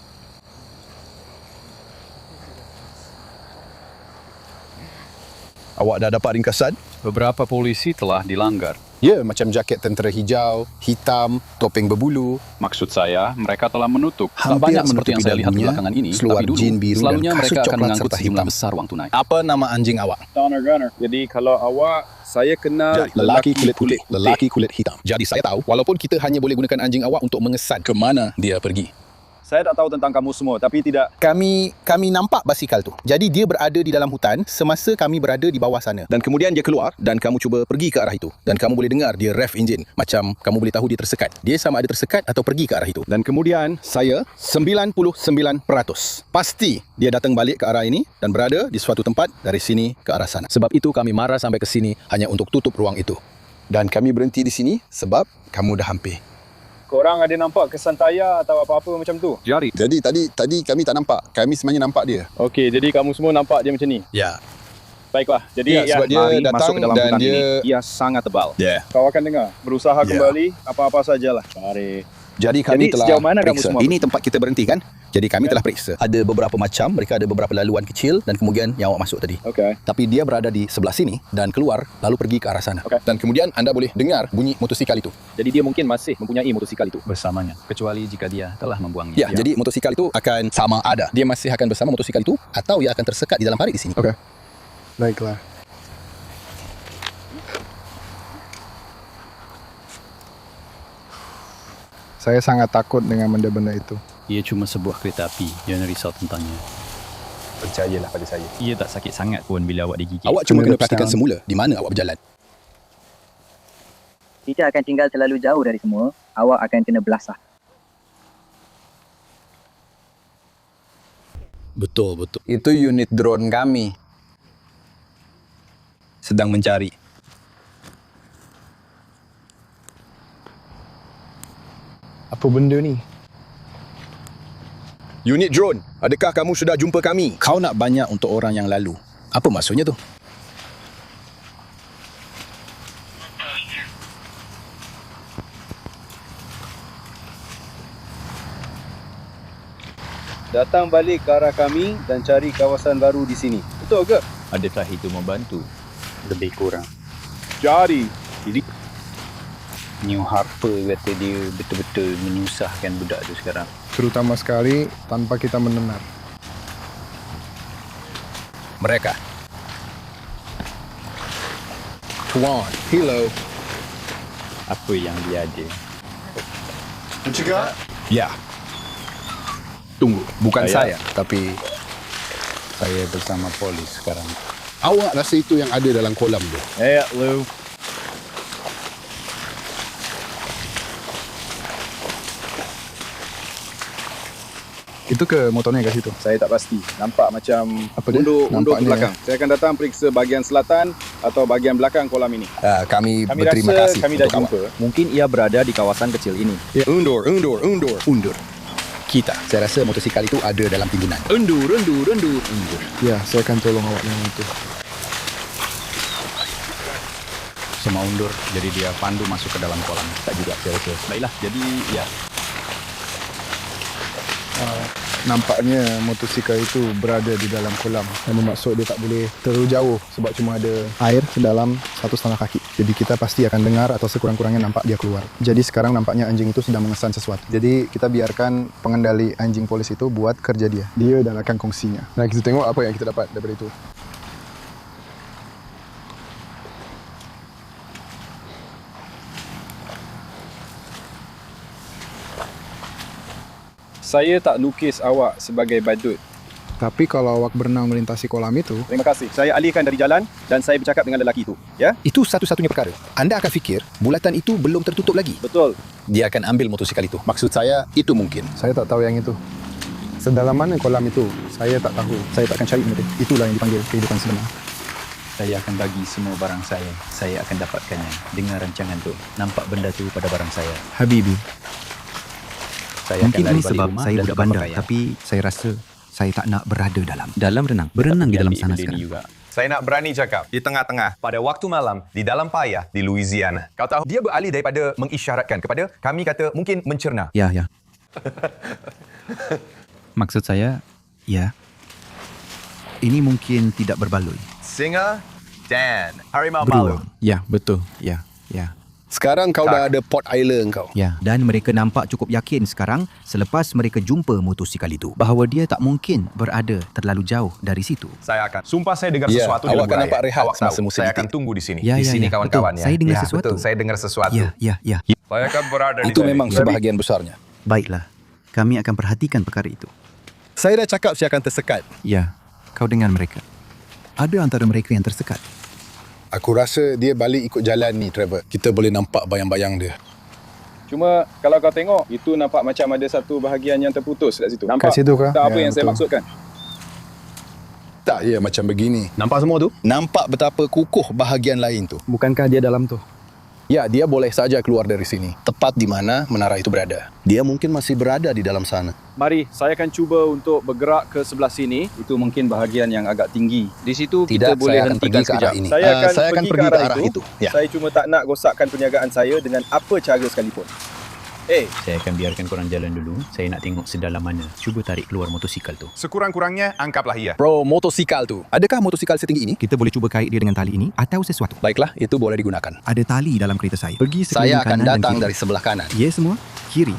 Awak dah dapat ringkasan? Beberapa polisi telah dilanggar. Ya, macam jaket tentera hijau, hitam, topeng berbulu. Maksud saya, mereka telah menutup. Tak Hampir banyak seperti yang saya lihat menutupi belakangan ini, seluar tapi dulu, jin biru dan selalunya kasut mereka akan coklat mengangkut serta sejumlah hitam. besar wang tunai. Apa nama anjing awak? Gunner. Jadi kalau awak, saya kenal Lelaki kulit putih. Lelaki kulit hitam. Jadi saya tahu, walaupun kita hanya boleh gunakan anjing awak untuk mengesan ke mana dia pergi. Saya tak tahu tentang kamu semua, tapi tidak. Kami nampak basikal tu. Jadi dia berada di dalam hutan semasa kami berada di bawah sana. Dan kemudian dia keluar dan kamu cuba pergi ke arah itu. Dan kamu boleh dengar dia rev enjin. Macam kamu boleh tahu dia tersekat. Dia sama ada tersekat atau pergi ke arah itu. Dan kemudian saya 99% pasti dia datang balik ke arah ini dan berada di suatu tempat dari sini ke arah sana. Sebab itu kami marah sampai ke sini hanya untuk tutup ruang itu. Dan kami berhenti di sini sebab kamu dah hampir. Korang ada nampak kesan tayar atau apa-apa macam tu? Jari. Jadi tadi kami tak nampak. Kami sebenarnya nampak dia. Okey, jadi kamu semua nampak dia macam ni? Ya. Baiklah. Jadi sebab dia mari datang masuk ke dalam dan hutan dia- ini. Ia sangat tebal. Ya. Kau akan dengar. Berusaha kembali apa-apa sajalah. Mari. Jadi kami telah sejauh mana kamu periksa. semua? Ini tempat kita berhenti kan? Jadi kami telah periksa. Ada beberapa macam, mereka ada beberapa laluan kecil dan kemudian yang awak masuk tadi. Okey. Tapi dia berada di sebelah sini dan keluar lalu pergi ke arah sana. Dan kemudian anda boleh dengar bunyi motosikal itu. Jadi dia mungkin masih mempunyai motosikal itu bersamanya. Kecuali jika dia telah membuangnya. Ya, jadi motosikal itu akan sama ada. Dia masih akan bersama motosikal itu atau ia akan tersekat di dalam parit di sini. Okey. Baiklah. Saya sangat takut dengan benda-benda itu. Ia cuma sebuah kereta api. Jangan risau tentangnya. Percayalah pada saya. Ia tak sakit sangat pun bila awak digigit. Awak cuma kena perhatikan semula di mana awak berjalan. Kita akan tinggal terlalu jauh dari semua. Awak akan kena belasah. Betul. Itu unit drone kami. Sedang mencari. Apa benda ni? Unit drone, adakah kamu sudah jumpa kami? Kau nak banyak untuk orang yang lalu. Apa maksudnya tu? datang balik ke arah kami dan cari kawasan baru di sini. Betul ke? Adakah itu membantu? Lebih kurang. Jadi, New Harper kata dia betul-betul menyusahkan budak tu sekarang. Terutama sekali tanpa kita mendengar. Mereka. Tuan, hello. Apa yang dia ada? Mencegah? Ya. Tunggu, bukan Saya. saya, tapi saya bersama polis sekarang. Awak rasa itu yang ada dalam kolam tu? Lou. Itu ke motornya kat situ? Saya tak pasti. Nampak macam Apa dia? undur ke Nampaknya, belakang. Saya akan datang periksa bahagian selatan atau bahagian belakang kolam ini. Kami Kami berterima rasa kasih kami dah untuk jumpa. awak. Mungkin ia berada di kawasan kecil ini. Undur. Kita. Saya rasa motosikal itu ada dalam timbunan. Undur. Ya, saya akan tolong awak dengan itu. Semua undur, jadi dia pandu masuk ke dalam kolam. Tak juga, saya rasa. Baiklah, jadi ya. Nampaknya motosikal itu berada di dalam kolam. Yang bermaksud dia tak boleh terlalu jauh sebab cuma ada air sedalam 1,5 kaki. Jadi kita pasti akan dengar atau sekurang-kurangnya nampak dia keluar. Jadi sekarang nampaknya anjing itu sedang mengesan sesuatu. Jadi kita biarkan pengendali anjing polis itu buat kerja dia. Dia dah akan kongsinya. Nah, kita tengok apa yang kita dapat daripada itu. Saya tak lukis awak sebagai badut. Tapi kalau awak berenang melintasi kolam itu... Terima kasih. Saya alihkan dari jalan dan saya bercakap dengan lelaki itu. Ya? Itu satu-satunya perkara. Anda akan fikir bulatan itu belum tertutup lagi. Betul. Dia akan ambil motosikal itu. Maksud saya, itu mungkin. Saya tak tahu yang itu. Sedalam mana kolam itu? Saya tak tahu. Saya tak akan cari benda. Itulah yang dipanggil kehidupan sebenar. Saya akan bagi semua barang saya. Saya akan dapatkannya. Dengar rancangan tu. Nampak benda tu pada barang saya. Habibi, Saya mungkin akan lari ini balik sebab rumah saya dan budak tukar bandar, pakaian. tapi saya rasa saya tak nak berada dalam renang. Berenang di dalam sana sekarang. Juga. Saya nak berani cakap, di tengah-tengah, pada waktu malam, di dalam payah, di Louisiana. Kau tahu, dia beralih daripada mengisyaratkan kepada kami kata mungkin mencerna. Ya. Maksud saya, ya. Ini mungkin tidak berbaloi. Singa Dan, harimau malu. Ya, betul. Ya. Sekarang kau dah ada Port Island kau. Ya, dan mereka nampak cukup yakin sekarang selepas mereka jumpa motosikal itu bahawa dia tak mungkin berada terlalu jauh dari situ. Saya akan, sumpah saya dengar Ya, sesuatu awak di akan luar nampak raya. rehat Awak semasa tahu, musim saya itu. akan tunggu di sini. Ya, di sini kawan-kawan betul. ya. Saya dengar Ya, sesuatu. Betul, saya dengar sesuatu. Ya. Saya akan berada di Itu sini. memang sebahagian besarnya. Baiklah, kami akan perhatikan perkara itu. Saya dah cakap saya akan tersekat. Ya, kau dengar mereka. Ada antara mereka yang tersekat. Aku rasa dia balik ikut jalan ni, Trevor. Kita boleh nampak bayang-bayang dia. Cuma kalau kau tengok, itu nampak macam ada satu bahagian yang terputus kat situ. Nampak? Kat situ kah? Tak apa Ya, yang saya betul. maksudkan. Tak, ya macam begini. Nampak semua tu? Nampak betapa kukuh bahagian lain tu. Bukankah dia dalam tu? Ya, dia boleh saja keluar dari sini. Tepat di mana menara itu berada. Dia mungkin masih berada di dalam sana. Mari, saya akan cuba untuk bergerak ke sebelah sini. Itu mungkin bahagian yang agak tinggi. Di situ Tidak, kita boleh saya akan hentikan pergi ke arah sekejap. ini. Saya akan pergi ke arah itu. Ya. Saya cuma tak nak gosakkan perniagaan saya dengan apa cara sekalipun. Saya akan biarkan korang jalan dulu. Saya nak tengok sedalam mana. Cuba tarik keluar motosikal tu. Sekurang-kurangnya, anggaplah ia. Bro, motosikal tu. Adakah motosikal setinggi ini? Kita boleh cuba kait dia dengan tali ini atau sesuatu. Baiklah, itu boleh digunakan. Ada tali dalam kereta saya. Pergi Saya sekeliling akan kanan dan datang kiri. dari sebelah kanan. Ya semua? Kiri.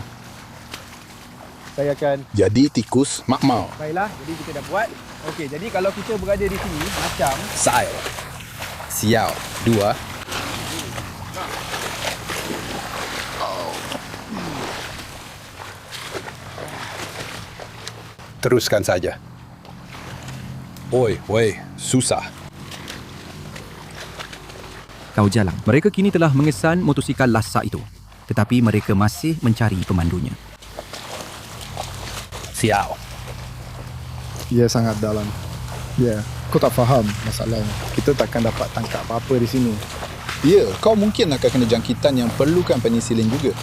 Saya akan... Jadi tikus makmau. Baiklah, jadi kita dah buat. Okey, jadi kalau kita berada di sini, macam... Sail. Siau. 2. Teruskan saja. Oi, susah. Kau jalan. Mereka kini telah mengesan motosikal lasak itu. Tetapi mereka masih mencari pemandunya. Siau. Ia sangat dalam. Ya, kau tak faham masalahnya. Kita takkan dapat tangkap apa-apa di sini. Ya, kau mungkin akan kena jangkitan yang perlukan penisilin juga.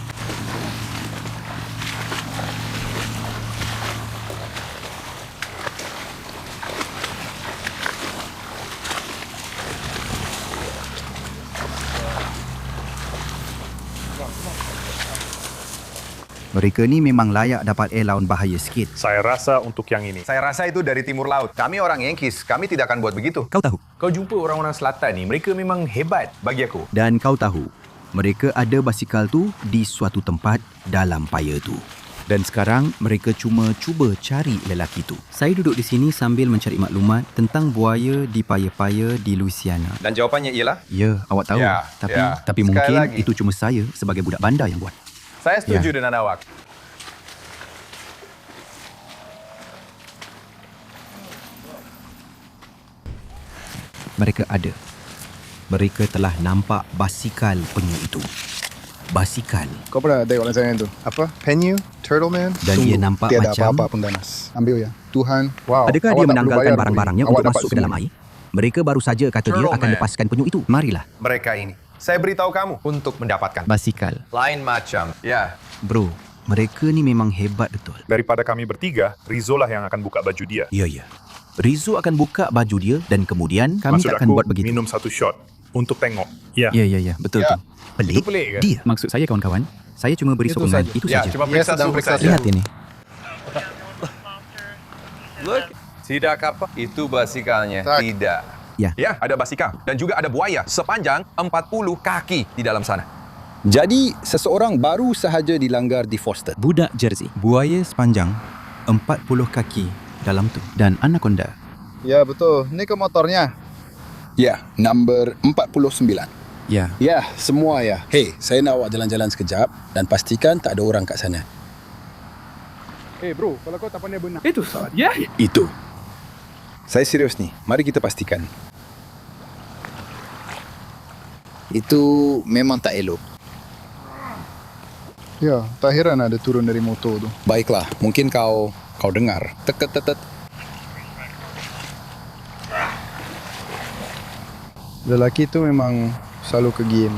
Mereka ni memang layak dapat allowance bahaya sikit. Saya rasa untuk yang ini. Saya rasa itu dari timur laut. Kami orang Yankees, kami tidak akan buat begitu. Kau tahu? Kau jumpa orang-orang selatan ni, mereka memang hebat bagi aku. Dan kau tahu, mereka ada basikal tu di suatu tempat dalam paya tu. Dan sekarang mereka cuma cuba cari lelaki tu. Saya duduk di sini sambil mencari maklumat tentang buaya di paya-paya di Louisiana. Dan jawapannya ialah? Ya, awak tahu. Ya, tapi ya. tapi Sekali mungkin lagi. itu cuma saya sebagai budak bandar yang buat. Saya setuju dengan awak. Mereka ada. Mereka telah nampak basikal penyu itu. Basikal. Kau pernah tengok rancangan tu? Apa? Penyu? Turtle Man? Dan dia nampak tiada macam- apa-apa pun danas. Ambil ya. Tuhan. Wow. Adakah awak dia tak menanggalkan perlu bayar barang-barangnya pun. untuk Awak dapat masuk ke dalam semua. air? Mereka baru saja kata dia Turtle akan Man. lepaskan penyu itu. Marilah. Mereka ini. Saya beritahu kamu untuk mendapatkan. Basikal. Lain macam. Ya. Bro, mereka ni memang hebat betul. Daripada kami bertiga, Rizzo lah yang akan buka baju dia. Ya, ya. Rizzo akan buka baju dia dan kemudian kami Maksud takkan aku, buat begitu. minum satu shot untuk tengok. Ya. Ya. Betul tu. Pelik. Itu pelik ke? Dia. Maksud saya kawan-kawan, saya cuma beri Itu sokongan. saja. Itu Ya, saja. cuma periksa suhu saja. Lihat ini. Look. Tidak apa? Itu basikalnya. Tak. Tidak. Ya. Ada basikal. Dan juga ada buaya sepanjang 40 kaki di dalam sana. Jadi, seseorang baru sahaja dilanggar di Foster. Budak Jersey. Buaya sepanjang 40 kaki dalam tu. Dan anaconda. Ya, betul. Ni ke motornya? Ya, nombor 49. Ya. Ya, semua ya. Hei, saya nak awak jalan-jalan sekejap dan pastikan tak ada orang kat sana. Bro, kalau kau tak pandai benar. Itu salah. Ya. Itu. Saya serius ni. Mari kita pastikan. Itu memang tak elok. Ya, tak heran ada turun dari motor tu. Baiklah, mungkin kau dengar. Tet. Lelaki tu memang selalu ke game.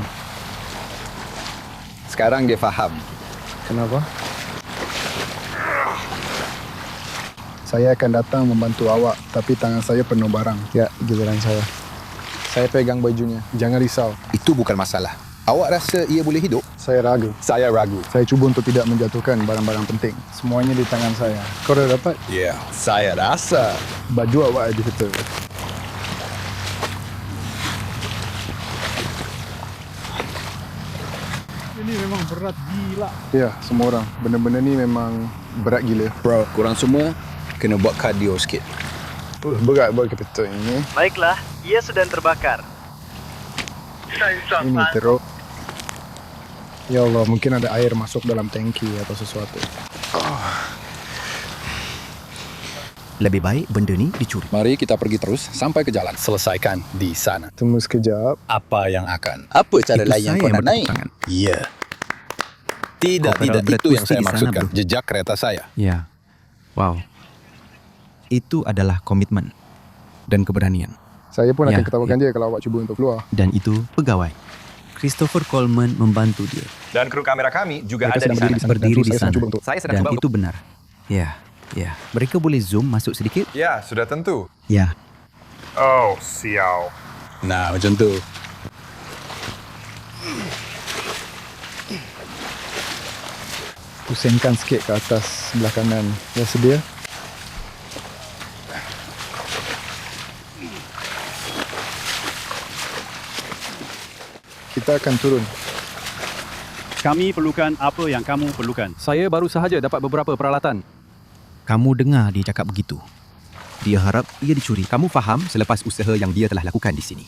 Sekarang dia faham. Kenapa? Saya akan datang membantu awak, tapi tangan saya penuh barang. Ya, giliran saya. Saya pegang bajunya. Jangan risau. Itu bukan masalah. Awak rasa ia boleh hidup? Saya ragu. Saya ragu. Saya cuba untuk tidak menjatuhkan barang-barang penting. Semuanya di tangan saya. Kau dah dapat? Ya, saya rasa. Baju awak ada betul. Ini memang berat gila. Ya, semua orang. Benda-benda ni memang berat gila. Bro, korang semua kena buat cardio sikit. Berat buat capital ini. Baiklah, ia sedang terbakar. Ini teruk. Ya Allah, mungkin ada air masuk dalam tangki atau sesuatu. Lebih baik benda ni dicuri. Mari kita pergi terus sampai ke jalan. Selesaikan di sana. Tunggu sekejap. Apa yang akan? Apa cara Itu lain yang saya kau yang nak naik? bertangan. Ya. Tidak. Kau Itu berkusti yang saya di sana, maksudkan. bro. Jejak kereta saya. Ya. Wow. Itu adalah komitmen dan keberanian. Saya pun Ya, akan ketawakan dia kalau awak cuba untuk keluar. Dan itu pegawai. Christopher Coleman membantu dia. Dan kru kamera kami juga Mereka ada di sedang sana. Berdiri di Saya sana. cuba untuk- Saya sedang Dan cuba itu benar. Ya. Mereka boleh zoom masuk sedikit? Ya, sudah tentu. Ya. Oh, sial. Nah, macam tu. Pusingkan sikit ke atas sebelah kanan. Dah sedia? Kita akan turun. Kami perlukan apa yang kamu perlukan. Saya baru sahaja dapat beberapa peralatan. Kamu dengar dia cakap begitu. Dia harap ia dicuri. Kamu faham selepas usaha yang dia telah lakukan di sini.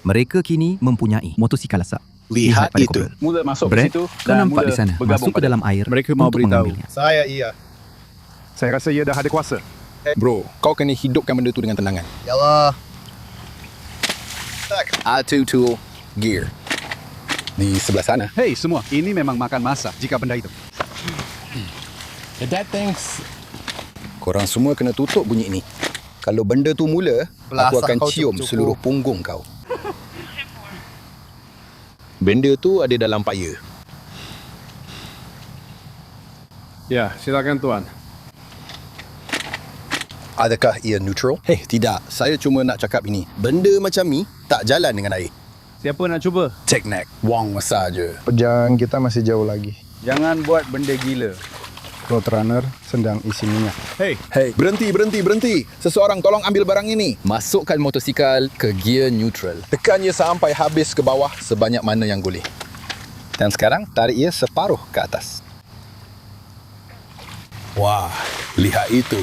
Mereka kini mempunyai motosikal lasak. Lihat pada itu. Cooper. Mula masuk Brad, ke situ kau dan nampak mula di sana. bergabung Masuk ke pada- dalam air Mereka mau untuk beritahu. mengambilnya. Saya iya. Saya rasa ia dah ada kuasa. Bro, kau kena hidupkan benda tu dengan tenangan. Yalah. R2 tool gear. Di sebelah sana. Hei semua, ini memang makan masa jika benda itu. That things. Korang semua kena tutup bunyi ini. Kalau benda tu mula, Belah aku asap akan kau cium cukup-cukup. seluruh punggung kau. Benda tu ada dalam paya. Ya, silakan tuan. Adakah ia neutral? Hei, tidak. Saya cuma nak cakap ini. Benda macam ni tak jalan dengan air. Siapa nak cuba? Teknik. Wang saja. Perjalanan kita masih jauh lagi. Jangan buat benda gila. Roadrunner sedang isi minyak. Hey, berhenti. Seseorang tolong ambil barang ini. Masukkan motosikal ke gear neutral. Tekan ia sampai habis ke bawah sebanyak mana yang boleh. Dan sekarang tarik ia separuh ke atas. Wah, lihat itu.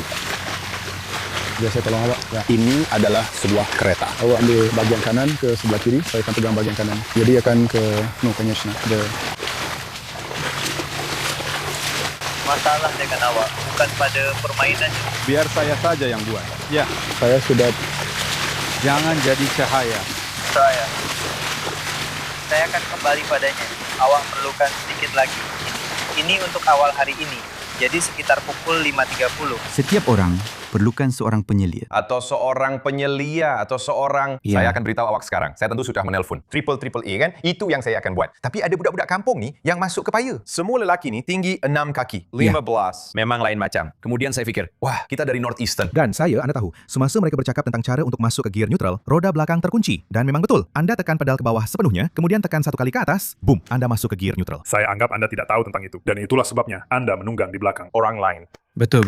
Biar saya tolong awak. Ya. Ini adalah sebuah kereta. Awak ambil bahagian kanan ke sebelah kiri, saya akan pegang bahagian kanan. Jadi akan ke конечно. Masalah dengan awak bukan pada permainan. Biar saya saja yang buat. Ya, Saya sudah jangan jadi cahaya. Saya akan kembali padanya. Awak perlukan sedikit lagi. Ini untuk awal hari ini. Jadi sekitar pukul 5.30. Setiap orang perlukan seorang penyelia. Atau seorang penyelia, atau seorang... Ya. Saya akan beritahu awak sekarang. Saya tentu sudah menelpon. Triple A kan? Itu yang saya akan buat. Tapi ada budak-budak kampung ni yang masuk ke paya. Semua lelaki ni tinggi 6 kaki. 15. Memang lain macam. Kemudian saya fikir, wah, kita dari Northeastern. Dan anda tahu, semasa mereka bercakap tentang cara untuk masuk ke gear neutral, roda belakang terkunci. Dan memang betul, Anda tekan pedal ke bawah sepenuhnya, kemudian tekan satu kali ke atas, boom, Anda masuk ke gear neutral. Saya anggap Anda tidak tahu tentang itu. Dan itulah sebabnya Anda menunggang di belakang orang lain. Betul.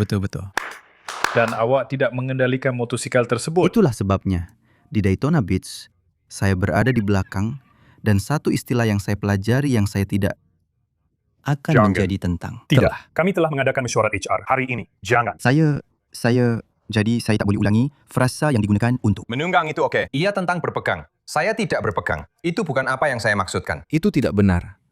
Dan awak tidak mengendalikan motosikal tersebut. Itulah sebabnya, di Daytona Beach, saya berada di belakang dan satu istilah yang saya pelajari yang saya tidak akan Jangan. menjadi tentang. Tidak. Kami telah mengadakan mesyuarat HR hari ini. Jangan. Jadi saya tak boleh ulangi frasa yang digunakan untuk. Menunggang itu okey. Ia tentang berpegang. Saya tidak berpegang. Itu bukan apa yang saya maksudkan. Itu tidak benar.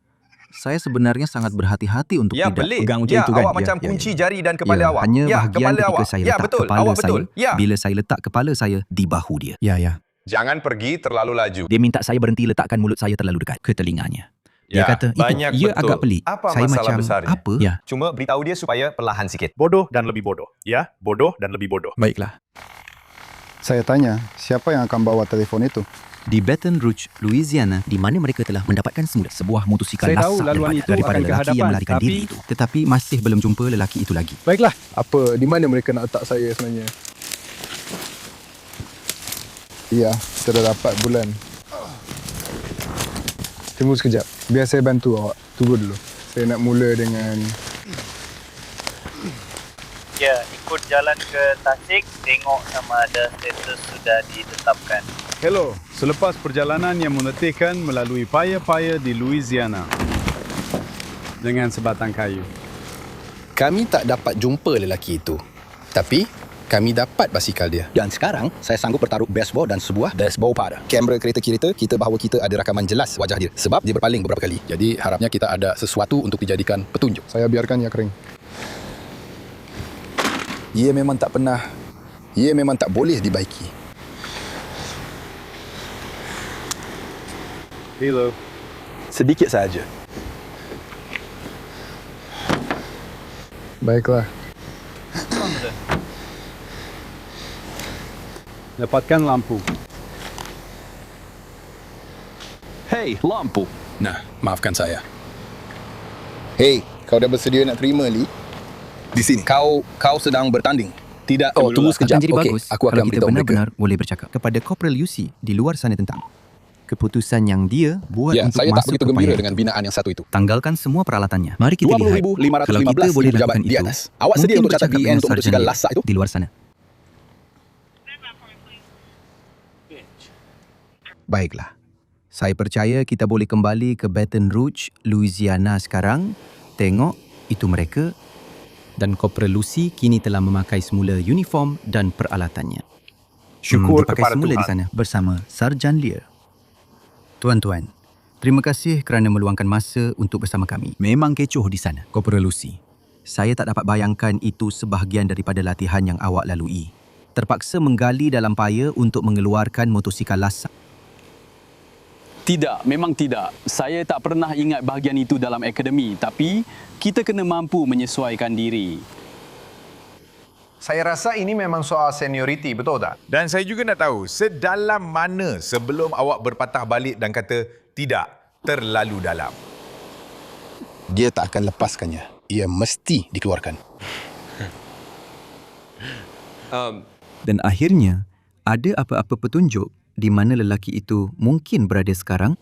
Saya sebenarnya sangat berhati-hati untuk Ya, tidak pelik. pegang macam Ya, itu kan. awak macam kunci jari dan kepala awak. Hanya Ya, bahagian kepala ketika awak. saya Ya, letak betul. kepala Awak saya. betul. Ya. Bila saya letak kepala saya di bahu dia. Ya. Jangan pergi terlalu laju. Dia minta saya berhenti letakkan mulut saya terlalu dekat ke telinganya. Dia kata, banyak ia betul. agak pelik. Apa Saya masalah macam, besarnya? apa? Ya. Cuma beritahu dia supaya perlahan sikit. Bodoh dan lebih bodoh. Ya, bodoh dan lebih bodoh. Baiklah. Saya tanya, siapa yang akan bawa telefon itu? Di Baton Rouge, Louisiana, di mana mereka telah mendapatkan semula sebuah motosikal Saya tahu lasak laluan itu daripada akan ke lelaki yang hadapan, melarikan tapi- diri itu. Tetapi masih belum jumpa lelaki itu lagi. Baiklah. Apa, di mana mereka nak letak saya sebenarnya? Ya, kita dah dapat bulan. Tunggu sekejap. Biar saya bantu awak. Tunggu dulu. Saya nak mula dengan... Ya, ikut jalan ke Tasik, tengok sama ada status sudah ditetapkan. Hello, selepas perjalanan yang menetihkan melalui paya-paya di Louisiana dengan sebatang kayu. Kami tak dapat jumpa lelaki itu. Tapi, kami dapat basikal dia. Dan sekarang, saya sanggup bertaruh baseball dan sebuah baseball pada. Kamera kereta kita bahawa kita ada rakaman jelas wajah dia. Sebab dia berpaling beberapa kali. Jadi, harapnya kita ada sesuatu untuk dijadikan petunjuk. Saya biarkan ia kering. Ia memang tak pernah. Ia memang tak boleh dibaiki. Hello. Sedikit saja. Baiklah. Dapatkan lampu. Hey, lampu. Nah, maafkan saya. Hey, kau dah bersedia nak terima, Lee? Di sini. Kau sedang bertanding. Tidak. Oh, tunggu sekejap. Akan jadi Okey, bagus aku akan kalau kita beritahu mereka. benar-benar boleh bercakap kepada Corporal UC di luar sana tentang keputusan yang dia buat Ya, untuk saya tak masuk begitu ke gembira paya. dengan binaan yang satu itu. Tanggalkan semua peralatannya. Mari kita lihat 20,515 kalau kita boleh pejabat lakukan di itu. atas. Awak sedia mungkin untuk catat bercakap VN dengan untuk motosikal sarjana lasak itu? di luar sana. Baiklah. Saya percaya kita boleh kembali ke Baton Rouge, Louisiana sekarang. Tengok, itu mereka. Dan Corporal Lucy kini telah memakai semula uniform dan peralatannya. Syukur dipakai kepada semula Tuhan. di sana bersama Sarjan Lear. Tuan-tuan, terima kasih kerana meluangkan masa untuk bersama kami. Memang kecoh di sana, Corporal Lucy. Saya tak dapat bayangkan itu sebahagian daripada latihan yang awak lalui. Terpaksa menggali dalam paya untuk mengeluarkan motosikal lasak. Tidak, memang tidak. Saya tak pernah ingat bahagian itu dalam akademi, tapi kita kena mampu menyesuaikan diri. Saya rasa ini memang soal senioriti, betul tak? Dan saya juga nak tahu, sedalam mana sebelum awak berpatah balik dan kata, tidak, terlalu dalam. Dia tak akan lepaskannya. Ia mesti dikeluarkan. Dan akhirnya, ada apa-apa petunjuk di mana lelaki itu mungkin berada sekarang?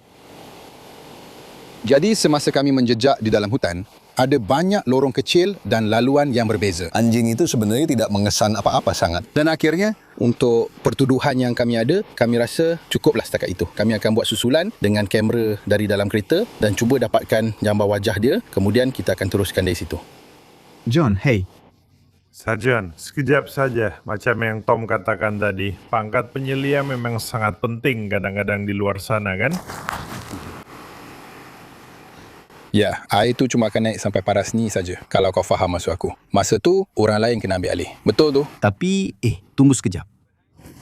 Jadi semasa kami menjejak di dalam hutan, Ada banyak lorong kecil dan laluan yang berbeza. Anjing itu sebenarnya tidak mengesan apa-apa sangat. Dan akhirnya, untuk pertuduhan yang kami ada, kami rasa cukuplah setakat itu. Kami akan buat susulan dengan kamera dari dalam kereta dan cuba dapatkan gambar wajah dia. Kemudian kita akan teruskan dari situ. John, hey. Sarjan, sekejap saja. Macam yang Tom katakan tadi, pangkat penyelia memang sangat penting kadang-kadang di luar sana, kan? Ya, air tu cuma akan naik sampai paras ni saja. Kalau kau faham maksud aku. Masa tu, orang lain kena ambil alih. Betul tu? Tapi, tunggu sekejap.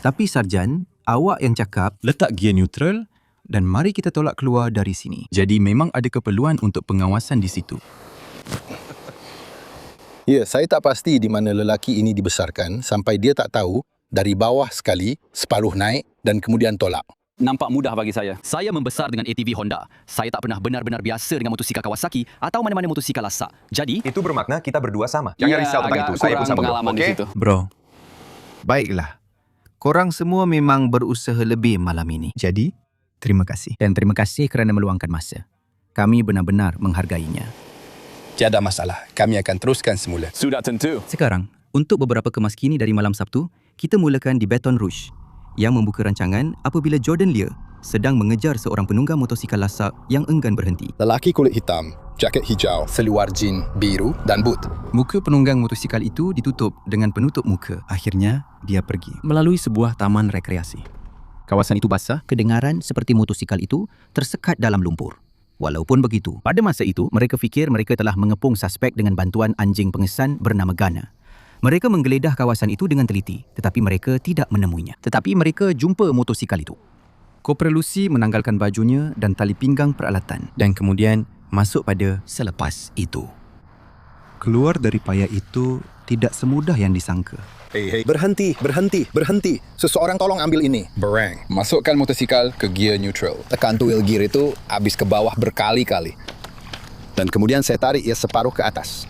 Tapi Sarjan, awak yang cakap, letak gear neutral dan mari kita tolak keluar dari sini. Jadi memang ada keperluan untuk pengawasan di situ. Ya, saya tak pasti di mana lelaki ini dibesarkan sampai dia tak tahu dari bawah sekali, separuh naik dan kemudian tolak. Nampak mudah bagi saya. Saya membesar dengan ATV Honda. Saya tak pernah benar-benar biasa dengan motosikal Kawasaki atau mana-mana motosikal lasak. Jadi, itu bermakna kita berdua sama. Jangan risau tentang itu. Saya pun sama, bro. Okay? Bro, baiklah. Korang semua memang berusaha lebih malam ini. Jadi, terima kasih. Dan terima kasih kerana meluangkan masa. Kami benar-benar menghargainya. Tiada masalah. Kami akan teruskan semula. Sudah tentu. Sekarang, untuk beberapa kemas kini dari malam Sabtu, kita mulakan di Baton Rouge yang membuka rancangan apabila Jordan Lear sedang mengejar seorang penunggang motosikal lasak yang enggan berhenti. Lelaki kulit hitam, jaket hijau, seluar jin biru dan boot. Muka penunggang motosikal itu ditutup dengan penutup muka. Akhirnya, dia pergi melalui sebuah taman rekreasi. Kawasan itu basah, kedengaran seperti motosikal itu tersekat dalam lumpur. Walaupun begitu, pada masa itu, mereka fikir mereka telah mengepung suspek dengan bantuan anjing pengesan bernama Ghana. Mereka menggeledah kawasan itu dengan teliti, tetapi mereka tidak menemuinya. Tetapi mereka jumpa motosikal itu. Kopral Lucy menanggalkan bajunya dan tali pinggang peralatan dan kemudian masuk pada selepas itu. Keluar dari payah itu tidak semudah yang disangka. Hey, berhenti. Seseorang tolong ambil ini. Berang. Masukkan motosikal ke gear neutral. Tekan tu wheel gear itu habis ke bawah berkali-kali. Dan kemudian saya tarik ia separuh ke atas.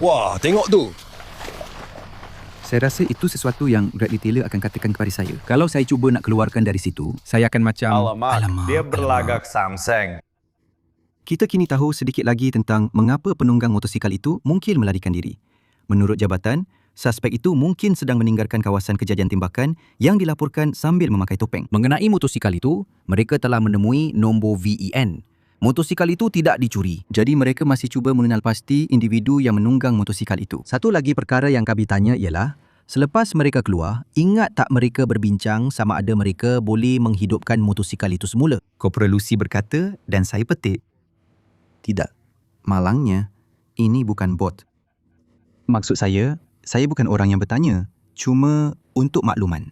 Wah, tengok tu. Saya rasa itu sesuatu yang Bradley Taylor akan katakan kepada saya. Kalau saya cuba nak keluarkan dari situ, saya akan macam... Alamak, dia berlagak samseng. Kita kini tahu sedikit lagi tentang mengapa penunggang motosikal itu mungkin melarikan diri. Menurut jabatan, suspek itu mungkin sedang meninggalkan kawasan kejadian tembakan yang dilaporkan sambil memakai topeng. Mengenai motosikal itu, mereka telah menemui nombor VEN. Motosikal itu tidak dicuri, jadi mereka masih cuba mengenal pasti individu yang menunggang motosikal itu. Satu lagi perkara yang kami tanya ialah, selepas mereka keluar, ingat tak mereka berbincang sama ada mereka boleh menghidupkan motosikal itu semula? Kopral Lucy berkata dan saya petik. Tidak. Malangnya, ini bukan bot. Maksud saya bukan orang yang bertanya. Cuma untuk makluman.